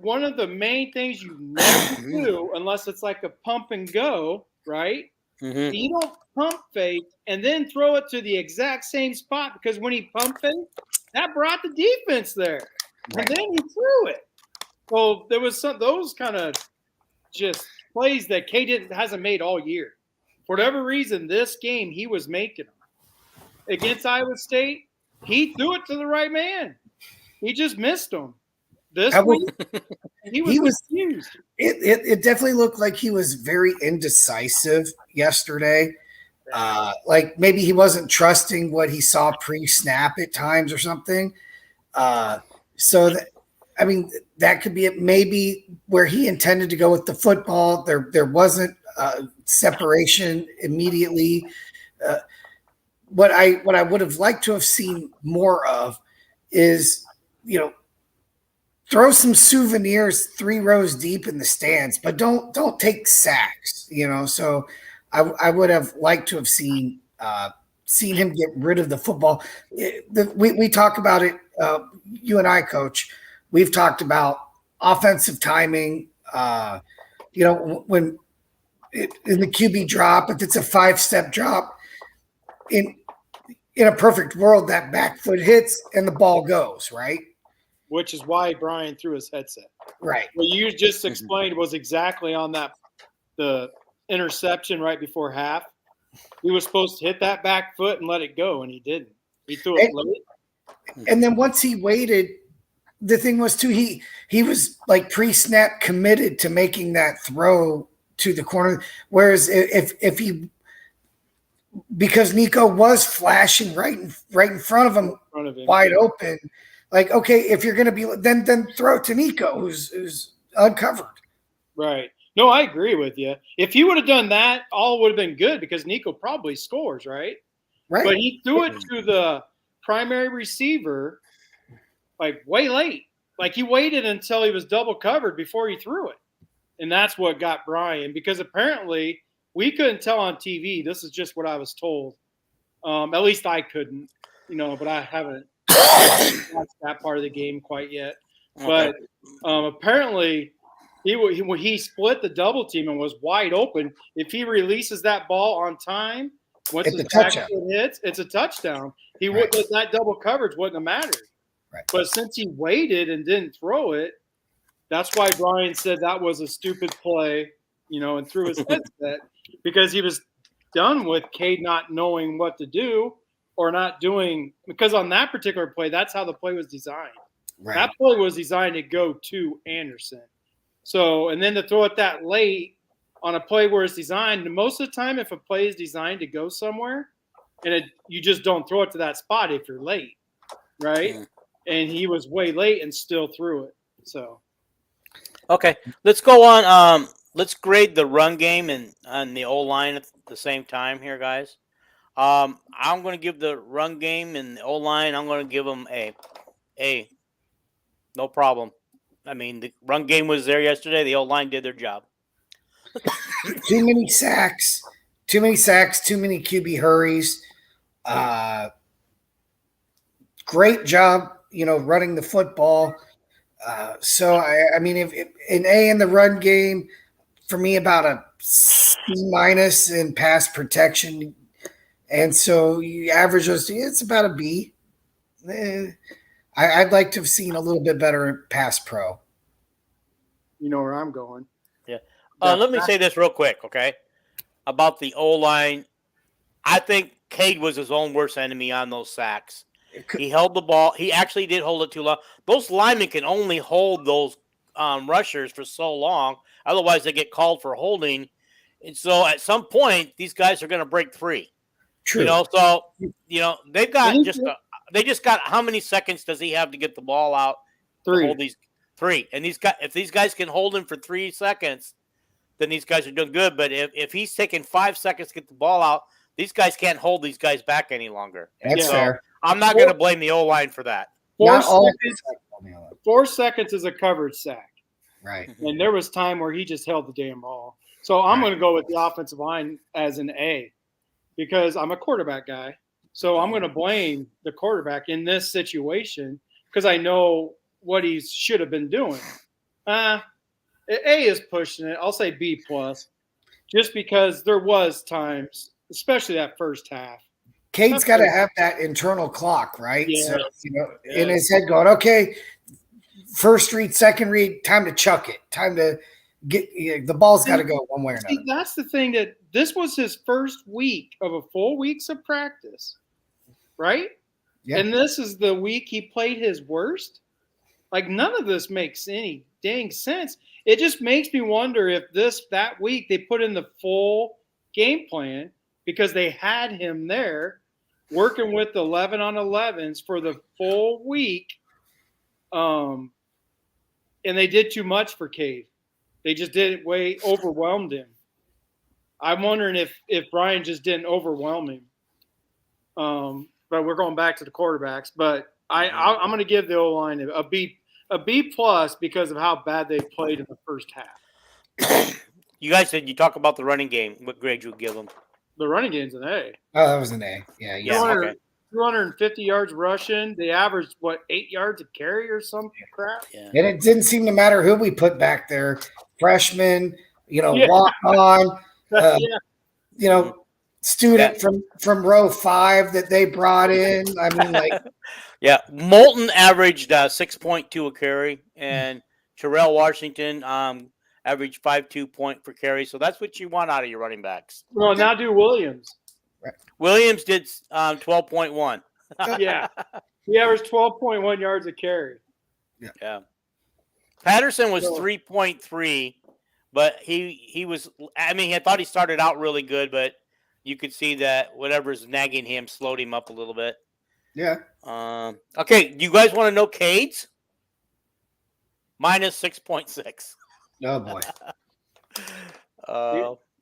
One of the main things you never do, unless it's like a pump and go, right? Mm-hmm. You don't pump fake and then throw it to the exact same spot, because when he pump faked, that brought the defense there. Right. And then he threw it. So there was those kind of just plays that K hasn't made all year. For whatever reason, this game he was making them. Against Iowa State, he threw it to the right man. He just missed him. This week, he was confused. It definitely looked like he was very indecisive yesterday. Like maybe he wasn't trusting what he saw pre-snap at times or something. So that could be it. Maybe where he intended to go with the football, there wasn't separation immediately. What I would have liked to have seen more of is, throw some souvenirs 3 rows deep in the stands, but don't take sacks. So I would have liked to have seen him get rid of the football. We talk about it. You and I, Coach, we've talked about offensive timing. When in the QB drop, if it's a 5-step drop, in a perfect world, that back foot hits and the ball goes, right? Which is why Brian threw his headset. Right. What you just explained was exactly on the interception right before half. He was supposed to hit that back foot and let it go, and he didn't. He threw it late. And then once he waited, the thing was too, he was like pre-snap committed to making that throw to the corner. Whereas if he, because Nico was flashing right in front of him, wide open, like, okay, if you're going to be, then throw it to Nico, who's uncovered. Right. No, I agree with you. If he would have done that, all would have been good, because Nico probably scores, right? Right. But he threw it to the primary receiver like way late. Like he waited until he was double covered before he threw it. And that's what got Brian, because apparently we couldn't tell on TV. This is just what I was told. At least I couldn't, but I haven't watched that part of the game quite yet. Okay. But apparently he split the double team and was wide open. If he releases that ball on time, once the back hits, it's a touchdown. That double coverage wouldn't have mattered. Right. But since he waited and didn't throw it, that's why Brian said that was a stupid play, and threw his headset, because he was done with Cade not knowing what to do or not doing, because on that particular play, that's how the play was designed. Right. That play was designed to go to Anderson. So, and then to throw it that late on a play where it's designed, most of the time, if a play is designed to go somewhere, and you just don't throw it to that spot if you're late, right? Mm. And he was way late and still threw it. So, okay, let's go on. Let's grade the run game and the O-line at the same time here, guys. I'm going to give the run game and the O-line, I'm going to give them A. No problem. I mean, the run game was there yesterday. The O-line did their job. Too many sacks, too many QB hurries. Great job, running the football. So, I mean, if an A in the run game, for me, about a C- in pass protection. And so you average those, it's about a B. I'd like to have seen a little bit better pass pro. You know where I'm going. Yeah. Let me say this real quick, okay? About the O-line. I think Cade was his own worst enemy on those sacks. He held the ball. He actually did hold it too long. Those linemen can only hold those rushers for so long. Otherwise, they get called for holding. And so at some point, these guys are going to break free. True. They've got they just got how many seconds does he have to get the ball out? 3. To hold these 3. And if these guys can hold him for 3 seconds, then these guys are doing good. But if he's taking 5 seconds to get the ball out, these guys can't hold these guys back any longer. That's fair. I'm not going to blame the O-line for that. 4 seconds is a covered sack. Right. And there was time where he just held the damn ball. So I'm going to go with the offensive line as an A because I'm a quarterback guy. So I'm going to blame the quarterback in this situation because I know what he should have been doing. A is pushing it. I'll say B+, just because there was times, especially that first half. Cade's got to have that internal clock, right? Yeah. So, in his head going, okay, first read, second read, time to chuck it. Time to get the ball's got to go one way or another. That's the thing that this was his first week of a full weeks of practice, right? Yeah. And this is the week he played his worst. Like none of this makes any dang sense. It just makes me wonder if that week they put in the full game plan because they had him there working with the 11 on 11s for the full week. And they did too much for Cade. They just did it overwhelmed him. I'm wondering if Brian just didn't overwhelm him. But we're going back to the quarterbacks. But I'm going to give the O-line a B plus because of how bad they played in the first half. You guys said you talk about the running game. What grade you would give them? The running game's an A. Oh, that was an A. Yeah. 250 yards rushing. They averaged 8 yards a carry or some crap. Yeah. And it didn't seem to matter who we put back there. Freshman, walk on, student from row 5 that they brought in. I mean, yeah, Moulton averaged 6.2 a carry, and Terrell Washington averaged 5.2 point per carry. So that's what you want out of your running backs. Well, now do Williams. Williams did 12.1. Yeah, he averaged 12.1 yards a carry. Yeah. Patterson was 3.3, but he was. I mean, I thought he started out really good, but you could see that whatever's nagging him slowed him up a little bit. Yeah. Okay. Do you guys want to know Cade's? Minus 6.6. Oh boy.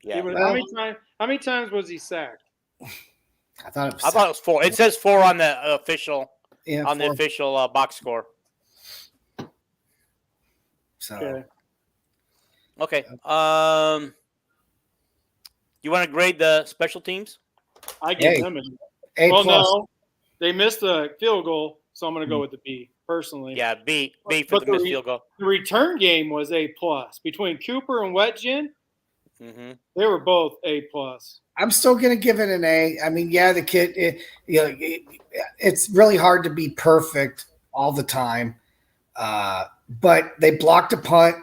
Yeah. How many times was he sacked? I thought it was 4. It says 4 on the official the official box score. So okay. You want to grade the special teams? I give them an A+. Well, no, they missed the field goal, so I'm going to go with the B personally. Yeah, B for the missed field goal. The return game was A+ between Cooper and Wetjen. Mm-hmm. They were both A+. I'm still going to give it an A. I mean, yeah, the kid, it's really hard to be perfect all the time. But they blocked a punt.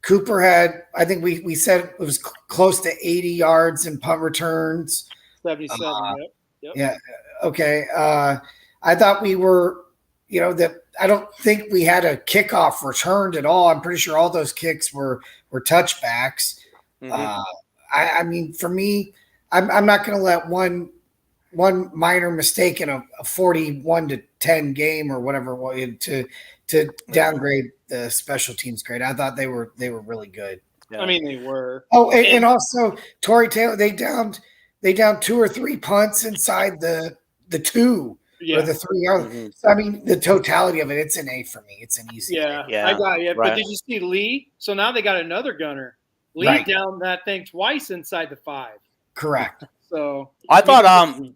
Cooper had, I think we said it was close to 80 yards in punt returns. 77, yep. Yeah. Okay. I thought we were, that I don't think we had a kickoff returned at all. I'm pretty sure all those kicks were touchbacks. Mm-hmm. I mean, for me, I'm not going to let one minor mistake in a 41-10 game or whatever to downgrade the special teams grade. I thought they were really good. Yeah. I mean, they were. Oh, and also Torrey Taylor, they downed 2 or 3 punts inside the 2 or the 3 yard. Mm-hmm. So I mean, the totality of it, it's an A for me. It's an easy. Yeah. I got you. Right. But did you see Lee? So now they got another gunner. Lee down that thing twice inside the 5. Correct. So I thought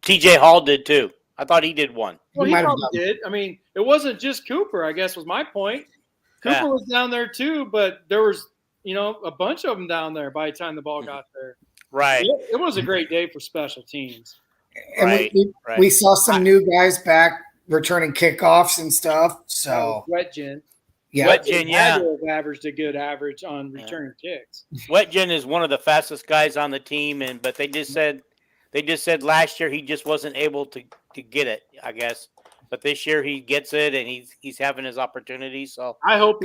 TJ Hall did too. I thought he did one. Well, he probably did. I mean, it wasn't just Cooper, I guess was my point. Cooper was down there too, but there was, a bunch of them down there by the time the ball got there. Right. It was a great day for special teams. And Right, we saw some new guys back returning kickoffs and stuff. So Wetjen. yeah, Wetjen, Had to have averaged a good average on returning kicks. Wetjen is one of the fastest guys on the team, but they just said last year he just wasn't able to get it, I guess. But this year he gets it, and he's having his opportunity. So I hope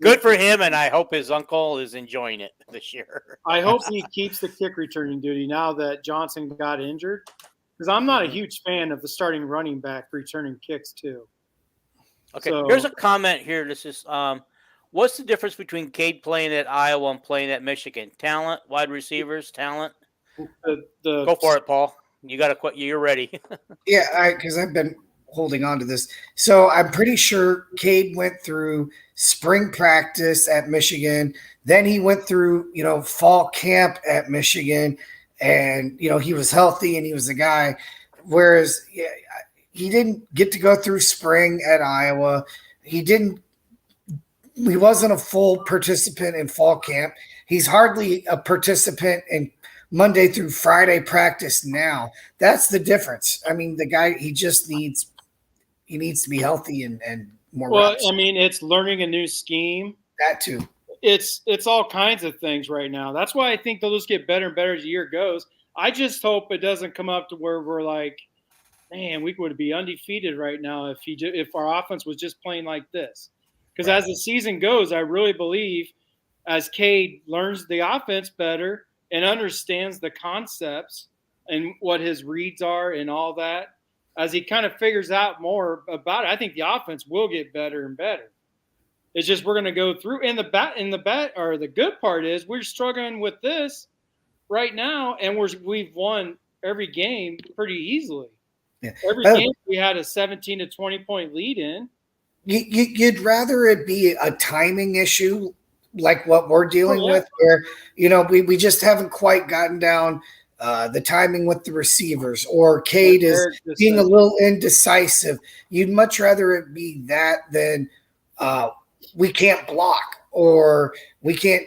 good for him, and I hope his uncle is enjoying it this year. I hope he keeps the kick returning duty now that Johnson got injured, because I'm not a huge fan of the starting running back returning kicks too. Okay, here's a comment here. This is what's the difference between Cade playing at Iowa and playing at Michigan? Talent, wide receivers, talent. Go for it, Paul. You got to. You're ready. Yeah, because I've been holding on to this. So I'm pretty sure Cade went through spring practice at Michigan. Then he went through, fall camp at Michigan, and he was healthy and he was a guy. Whereas he didn't get to go through spring at Iowa. He wasn't a full participant in fall camp. He's hardly a participant in Monday through Friday practice now. That's the difference. I mean, the guy, he needs to be healthy and more reps. I mean, it's learning a new scheme. That too. It's all kinds of things right now. That's why I think they'll just get better and better as the year goes. I just hope it doesn't come up to where we're like, man, we would be undefeated right now if our offense was just playing like this. Because as the season goes, I really believe as Cade learns the offense better and understands the concepts and what his reads are and all that, as he kind of figures out more about it, I think the offense will get better and better. It's just we're going to go through. And the good part is we're struggling with this right now, and we've won every game pretty easily. Yeah. Every game we had a 17 to 20 point lead in. You'd rather it be a timing issue like what we're dealing with, where we just haven't quite gotten down the timing with the receivers, or Cade is being a little indecisive. You'd much rather it be that than we can't block, or we can't,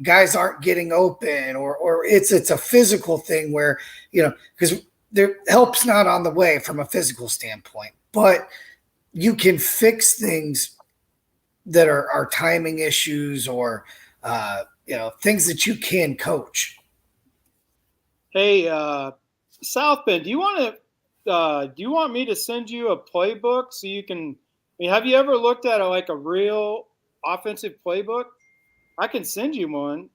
guys aren't getting open, or it's a physical thing where, because their help's not on the way from a physical standpoint, but you can fix things that are timing issues or, things that you can coach. Hey, South Bend, do you want me to send you a playbook so you can? I mean, have you ever looked at a real offensive playbook? I can send you one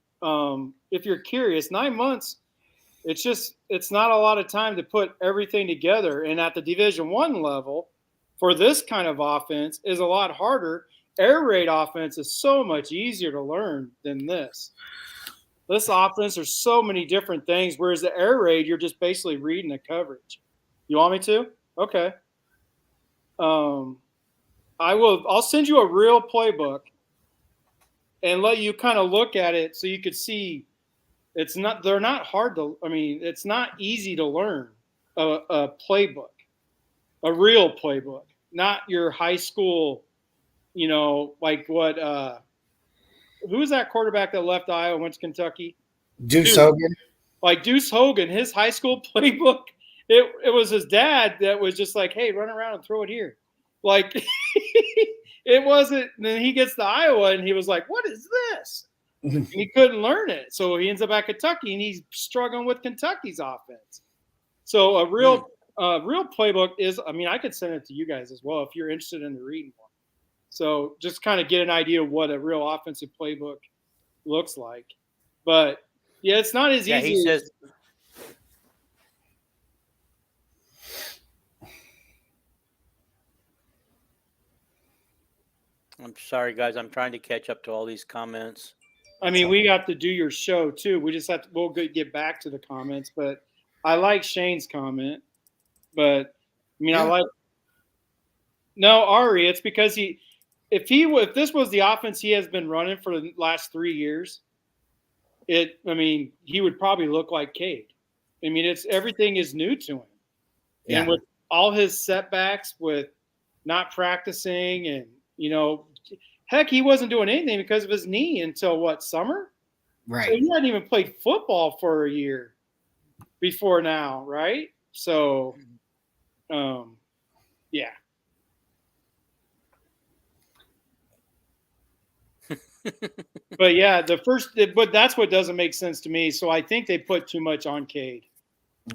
if you're curious. 9 months, it's not a lot of time to put everything together. And at the Division I level, for this kind of offense, is a lot harder. Air raid offense is so much easier to learn than this. This offense, there's so many different things, whereas the air raid, you're just basically reading the coverage. You want me to? Okay. I'll send you a real playbook and let you kind of look at it so you could see it's not easy to learn a playbook, a real playbook, not your high school, like what who was that quarterback that left Iowa, went to Kentucky? Deuce Hogan. Like Deuce Hogan, his high school playbook, it was his dad that was just like, hey, run around and throw it here. Like it wasn't. Then he gets to Iowa and he was like, what is this? And he couldn't learn it. So he ends up at Kentucky and he's struggling with Kentucky's offense. So a real playbook is, I could send it to you guys as well if you're interested in the reading one. So just kind of get an idea of what a real offensive playbook looks like. But yeah, it's not as easy. He says. I'm sorry, guys. I'm trying to catch up to all these comments. We have to do your show too. We just have to. We'll get back to the comments, but I like Shane's comment. But I like. No, Ari. It's because if this was the offense he has been running for the last 3 years, he would probably look like Cade. Everything is new to him, and with all his setbacks with not practicing and. Heck, he wasn't doing anything because of his knee until summer? Right. So he hadn't even played football for a year before now, right? So, yeah. But yeah, but that's what doesn't make sense to me. So I think they put too much on Cade.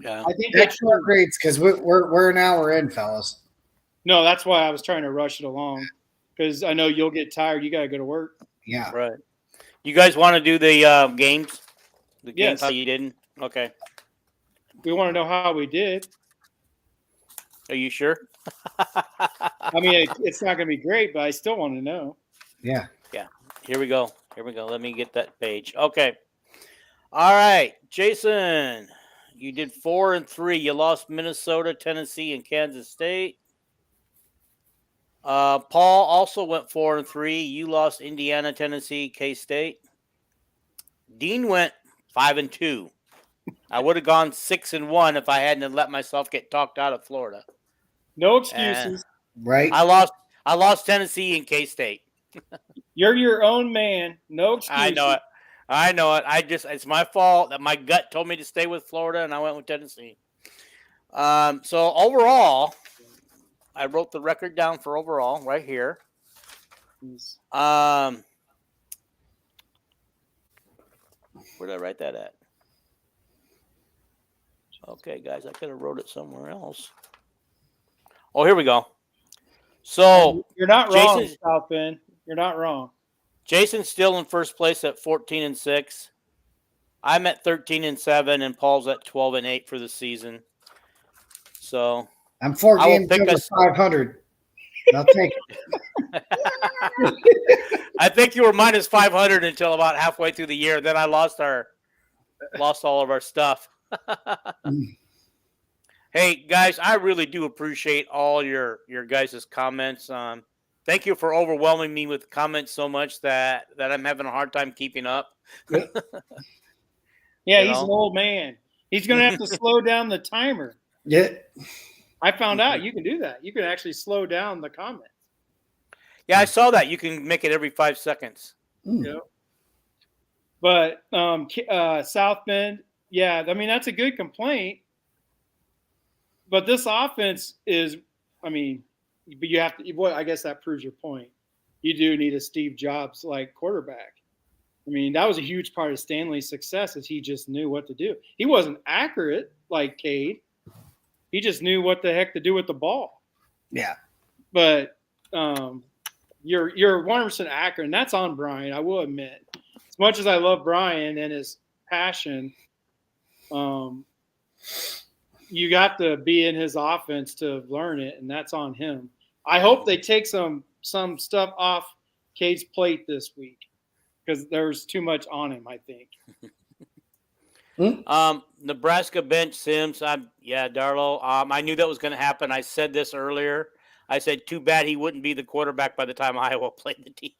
Yeah. I think That's our grades because we're an hour in, fellas. No, that's why I was trying to rush it along because I know you'll get tired. You got to go to work. Yeah. Right. You guys want to do the games? The games Yes. how you didn't? Okay. We want to know how we did. Are you sure? I mean, it's not going to be great, but I still want to know. Yeah. Yeah. Here we go. Let me get that page. Okay. All right, Jason, you did 4-3. You lost Minnesota, Tennessee, and Kansas State. Paul also went 4-3. You lost Indiana, Tennessee, K-State. Dean went 5-2. I would have gone 6-1 if I hadn't let myself get talked out of Florida. No excuses. Right. I lost Tennessee and K-State. You're your own man. No excuses. I know it. It's my fault that my gut told me to stay with Florida and I went with Tennessee. So overall, I wrote the record down for overall right here. Where did I write that at? Okay, guys, I could have wrote it somewhere else. Oh, here we go. So you're not wrong, South Bend. You're not wrong. Jason's still in first place at 14-6. I'm at 13-7, and Paul's at 12-8 for the season. So I'm 4 games over 500. I'll take it. I think you were minus 500 until about halfway through the year. Then I lost all of our stuff. Hey guys, I really do appreciate all your guys' comments. Thank you for overwhelming me with comments so much that I'm having a hard time keeping up. Yeah, he's an old man. He's going to have to slow down the timer. Yeah. I found out you can do that. You can actually slow down the comments. Yeah, I saw that. You can make it every 5 seconds. Yeah. But South Bend, yeah, I mean, that's a good complaint. But this offense is, I mean, but you have to, well, I guess that proves your point. You do need a Steve Jobs-like quarterback. I mean, that was a huge part of Stanley's success is he just knew what to do. He wasn't accurate like Cade. He just knew what the heck to do with the ball. Yeah. But you're 100% accurate, and that's on Brian, I will admit. As much as I love Brian and his passion, you got to be in his offense to learn it, and that's on him. I hope they take some stuff off Cade's plate this week because there's too much on him, I think. Nebraska bench Sims. Darlow. I knew that was going to happen. I said this earlier. I said, too bad he wouldn't be the quarterback by the time Iowa played the team.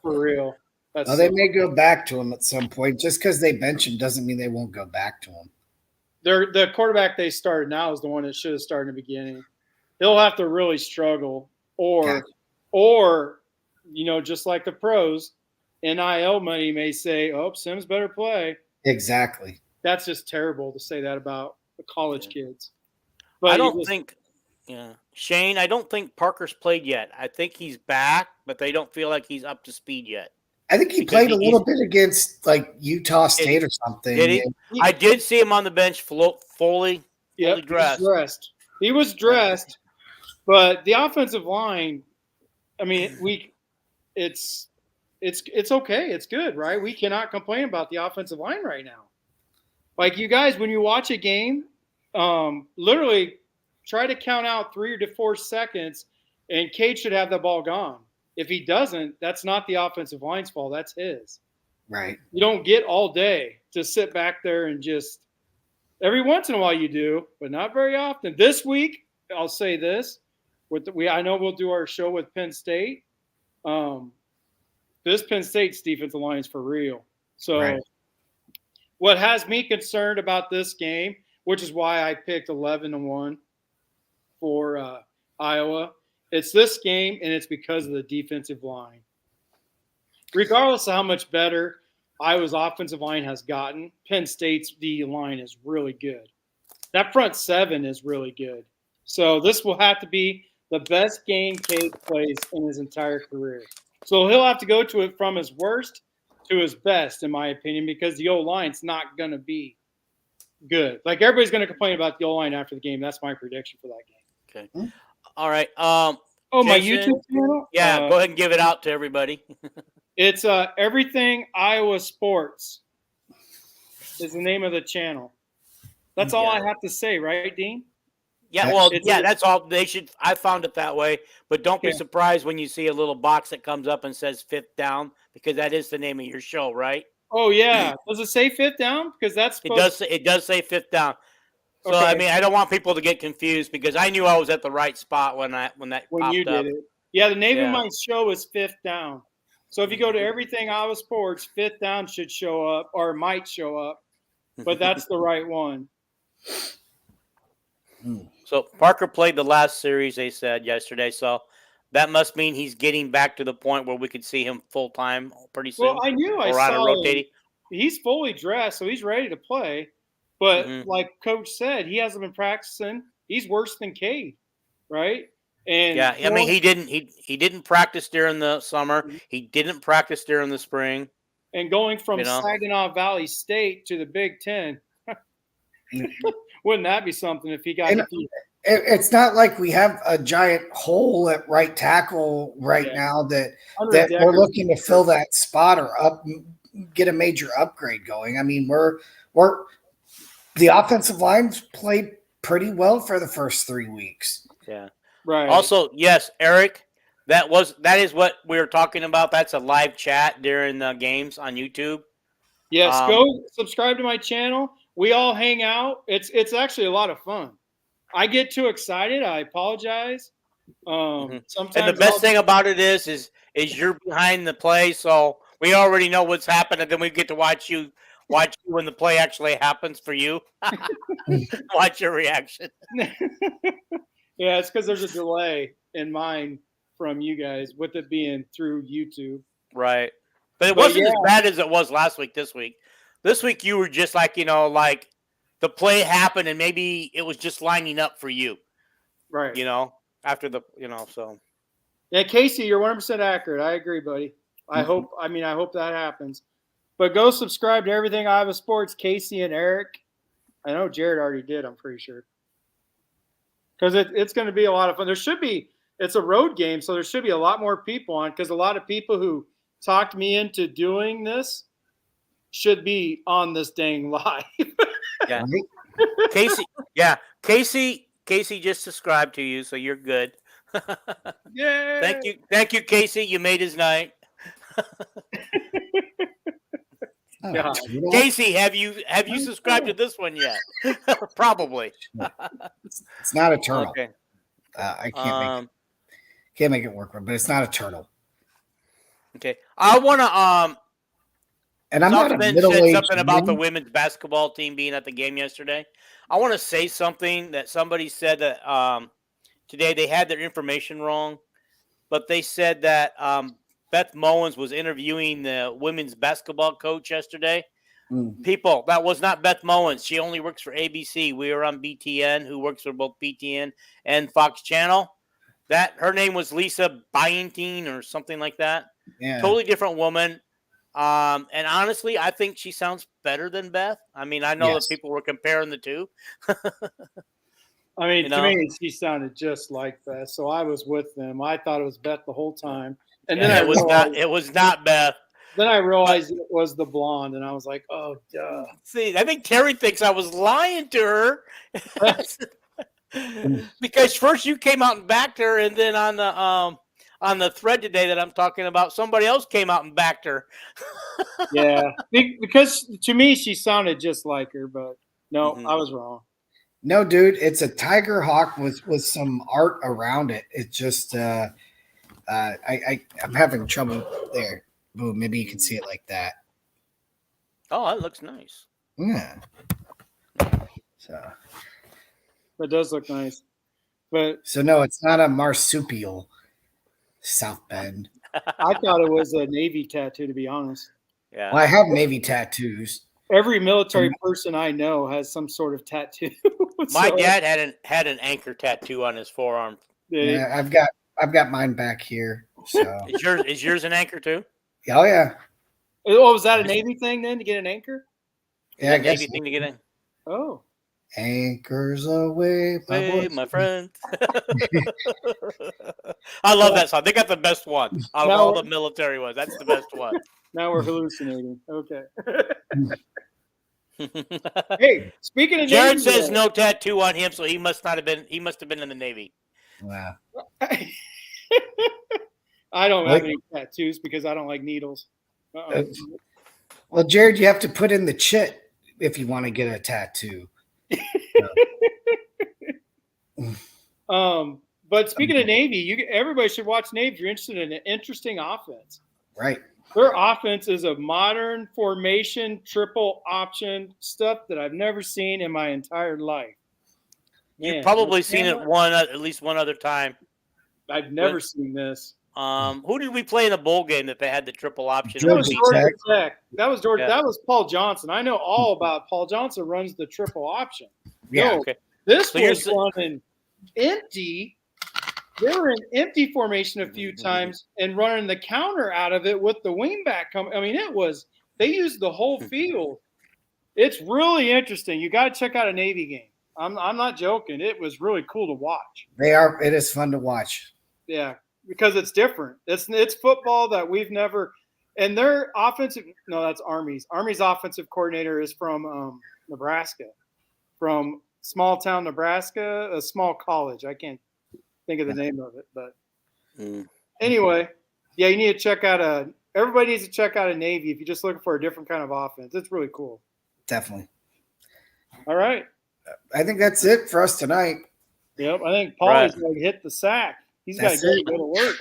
For real. They may go back to him at some point. Just because they bench him doesn't mean they won't go back to him. The quarterback they started now is the one that should have started in the beginning. He'll have to really struggle, or just like the pros, NIL money may say, "Oh, Sims better play." Exactly. That's just terrible to say that about the college kids. But I don't think, Shane. I don't think Parker's played yet. I think he's back, but they don't feel like he's up to speed yet. I think he played a little bit against like Utah State or something. Did he? I did see him on the bench, fully dressed. He was dressed, but the offensive line. I mean, it's okay. It's good, right? We cannot complain about the offensive line right now. Like you guys, when you watch a game, literally try to count out 3 to 4 seconds, and Cade should have the ball gone. If he doesn't, that's not the offensive line's fault. That's his. Right. You don't get all day to sit back there and just – every once in a while you do, but not very often. This week, I'll say this. I know we'll do our show with Penn State. This Penn State's defensive line is for real. So what has me concerned about this game, which is why I picked 11-1 for Iowa – it's this game, and it's because of the defensive line. Regardless of how much better Iowa's offensive line has gotten, Penn State's D line is really good. That front seven is really good. So this will have to be the best game Cade plays in his entire career. So he'll have to go to it from his worst to his best, in my opinion, because the O-line's not going to be good. Like, everybody's going to complain about the O-line after the game. That's my prediction for that game. Okay. All right. Oh, Jason, my YouTube channel? Yeah, go ahead and give it out to everybody. It's Everything Iowa Sports is the name of the channel. That's all I have to say, right, Dean? Yeah, well, that's all. They should. I found it that way, but don't be surprised when you see a little box that comes up and says "Fifth Down," because that is the name of your show, right? Oh yeah. Does it say Fifth Down? Because that's it does say Fifth Down. So I mean, I don't want people to get confused because I knew I was at the right spot when that popped you up. did it. Yeah, the name of my show is Fifth Down. So if you go to Everything Iowa Sports, Fifth Down should show up or might show up, but that's the right one. So Parker played the last series, they said yesterday. So that must mean he's getting back to the point where we could see him full time pretty soon. Well, I saw rotating. He's fully dressed, so he's ready to play. But like Coach said, he hasn't been practicing. He's worse than Cade, right? And yeah, I mean, he didn't practice during the summer. He didn't practice during the spring. And going from Saginaw Valley State to the Big Ten, wouldn't that be something if he got? It's not like we have a giant hole at right tackle now that we're looking to fill that spot or get a major upgrade going. I mean, we're the offensive line's played pretty well for the first 3 weeks. Yeah. Right. Also, yes, Eric, that is what we were talking about. That's a live chat during the games on YouTube. Yes, go subscribe to my channel. We all hang out. It's actually a lot of fun. I get too excited. I apologize. Sometimes. And the best thing about it is you're behind the play, so we already know what's happened, and then we get to watch you when the play actually happens for you. Watch your reaction. Yeah, it's because there's a delay in mine from you guys with it being through YouTube. Right. But it wasn't as bad as it was last week, this week. This week you were just like, like the play happened and maybe it was just lining up for you. Right. After the, so. Yeah, Casey, you're 100% accurate. I agree, buddy. I hope that happens. But go subscribe to Everything Iowa Sports, Casey and Eric. I know Jared already did, I'm pretty sure. Because it's going to be a lot of fun. It's a road game, so there should be a lot more people on because a lot of people who talked me into doing this should be on this dang live. Yeah. Casey just subscribed to you, so you're good. Yeah. Thank you, Casey. You made his night. Casey, have you subscribed to this one yet? Probably. It's not a turtle. Okay. I can't make it work, but it's not a turtle. Okay, I want to and I'm not a middle-aged something about the women's basketball team being at the game yesterday. I want to say something that somebody said that today they had their information wrong, but they said that Beth Mowens was interviewing the women's basketball coach yesterday. People, that was not Beth Mowens. She only works for ABC. We were on BTN, who works for both BTN and Fox Channel. Her name was Lisa Byantine or something like that. Yeah. Totally different woman. And honestly, I think she sounds better than Beth. I mean, I know that people were comparing the two. I mean, to me, she sounded just like Beth, so I was with them. I thought it was Beth the whole time. And then it was not Beth. Then I realized it was the blonde, and I was like, "Oh, duh." See, I think Terry thinks I was lying to her because first you came out and backed her, and then on the thread today that I'm talking about, somebody else came out and backed her. Yeah, because to me she sounded just like her, but no, I was wrong. No, dude, it's a tiger hawk with some art around it. It's just I'm having trouble there. Boom, maybe you can see it like that. Oh, that looks nice. Yeah. So it does look nice. But so no, it's not a marsupial. South Bend. I thought it was a Navy tattoo, to be honest. Yeah. Well, I have Navy tattoos. Every military person I know has some sort of tattoo. My dad had an anchor tattoo on his forearm. Yeah, I've got mine back here. So Is yours an anchor too? oh yeah. Oh, was that a Navy thing then to get an anchor? Yeah, I guess Navy thing to get in. Oh. Anchors away, Hey, my friend. I love that song. They got the best one out of all the military ones. That's the best one. Now we're hallucinating. Okay. Hey, speaking of Jared Navy, says no tattoo on him, so he must have been in the Navy. Wow. I don't have any tattoos because I don't like needles. Well, Jared, you have to put in the chit if you want to get a tattoo. But speaking of Navy, everybody should watch Navy if you're interested in an interesting offense. Right. Their offense is a modern formation, triple option stuff that I've never seen in my entire life. You've probably seen it at least one other time. I've never seen this. Who did we play in the bowl game that they had the triple option? That was Georgia Tech. That was Georgia. Yeah. That was Paul Johnson. I know all about Paul Johnson runs the triple option. Yeah. No, okay. This was running empty. They were in empty formation a few times and running the counter out of it with the wingback coming. I mean, they used the whole field. It's really interesting. You got to check out a Navy game. I'm not joking. It was really cool to watch. It is fun to watch. Yeah, because it's different. It's football that we've never. And their offensive. No, that's Army's. Army's offensive coordinator is from Nebraska, from small town Nebraska, a small college. I can't think of the name of it, but anyway, yeah, you need to check out everybody needs to check out a Navy if you're just looking for a different kind of offense. It's really cool. Definitely. All right. I think that's it for us tonight. Yep. I think Paul's going to hit the sack. He's got to go to work.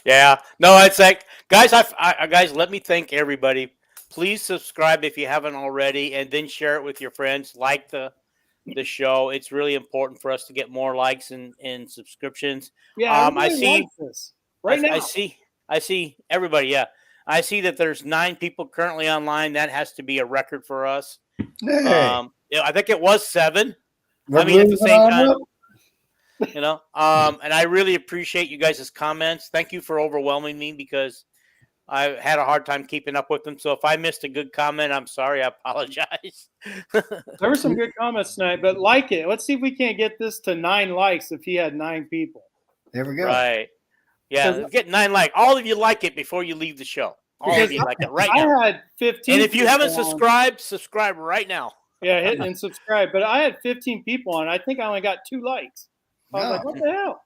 Yeah. No, it's like, guys, guys, let me thank everybody. Please subscribe if you haven't already, and then share it with your friends. Like the show. It's really important for us to get more likes and subscriptions. Yeah, I see this right now. I see everybody. Yeah, I see that there's 9 people currently online. That has to be a record for us. Hey. I think it was 7. At the same time. And I really appreciate you guys' comments. Thank you for overwhelming me because I had a hard time keeping up with them. So if I missed a good comment, I'm sorry. I apologize. There were some good comments tonight, but like it. Let's see if we can't get this to 9 likes if he had 9 people. There we go. Right. Yeah, get 9 likes. All of you like it before you leave the show. All of you like it right now. I had 15. And if you haven't subscribed, subscribe right now. Yeah, hit and subscribe. But I had 15 people on. I think I only got 2 likes. I was like, what the hell?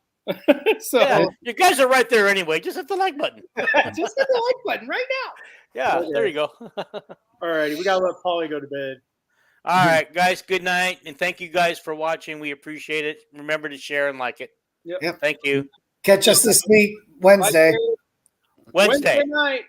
So yeah, you guys are right there anyway. Just hit the like button. Just hit the like button right now. Yeah, okay. There you go. All righty. We got to let Paulie go to bed. All right, guys. Good night. And thank you guys for watching. We appreciate it. Remember to share and like it. Yep. Thank you. Catch us this week, Wednesday. Wednesday night.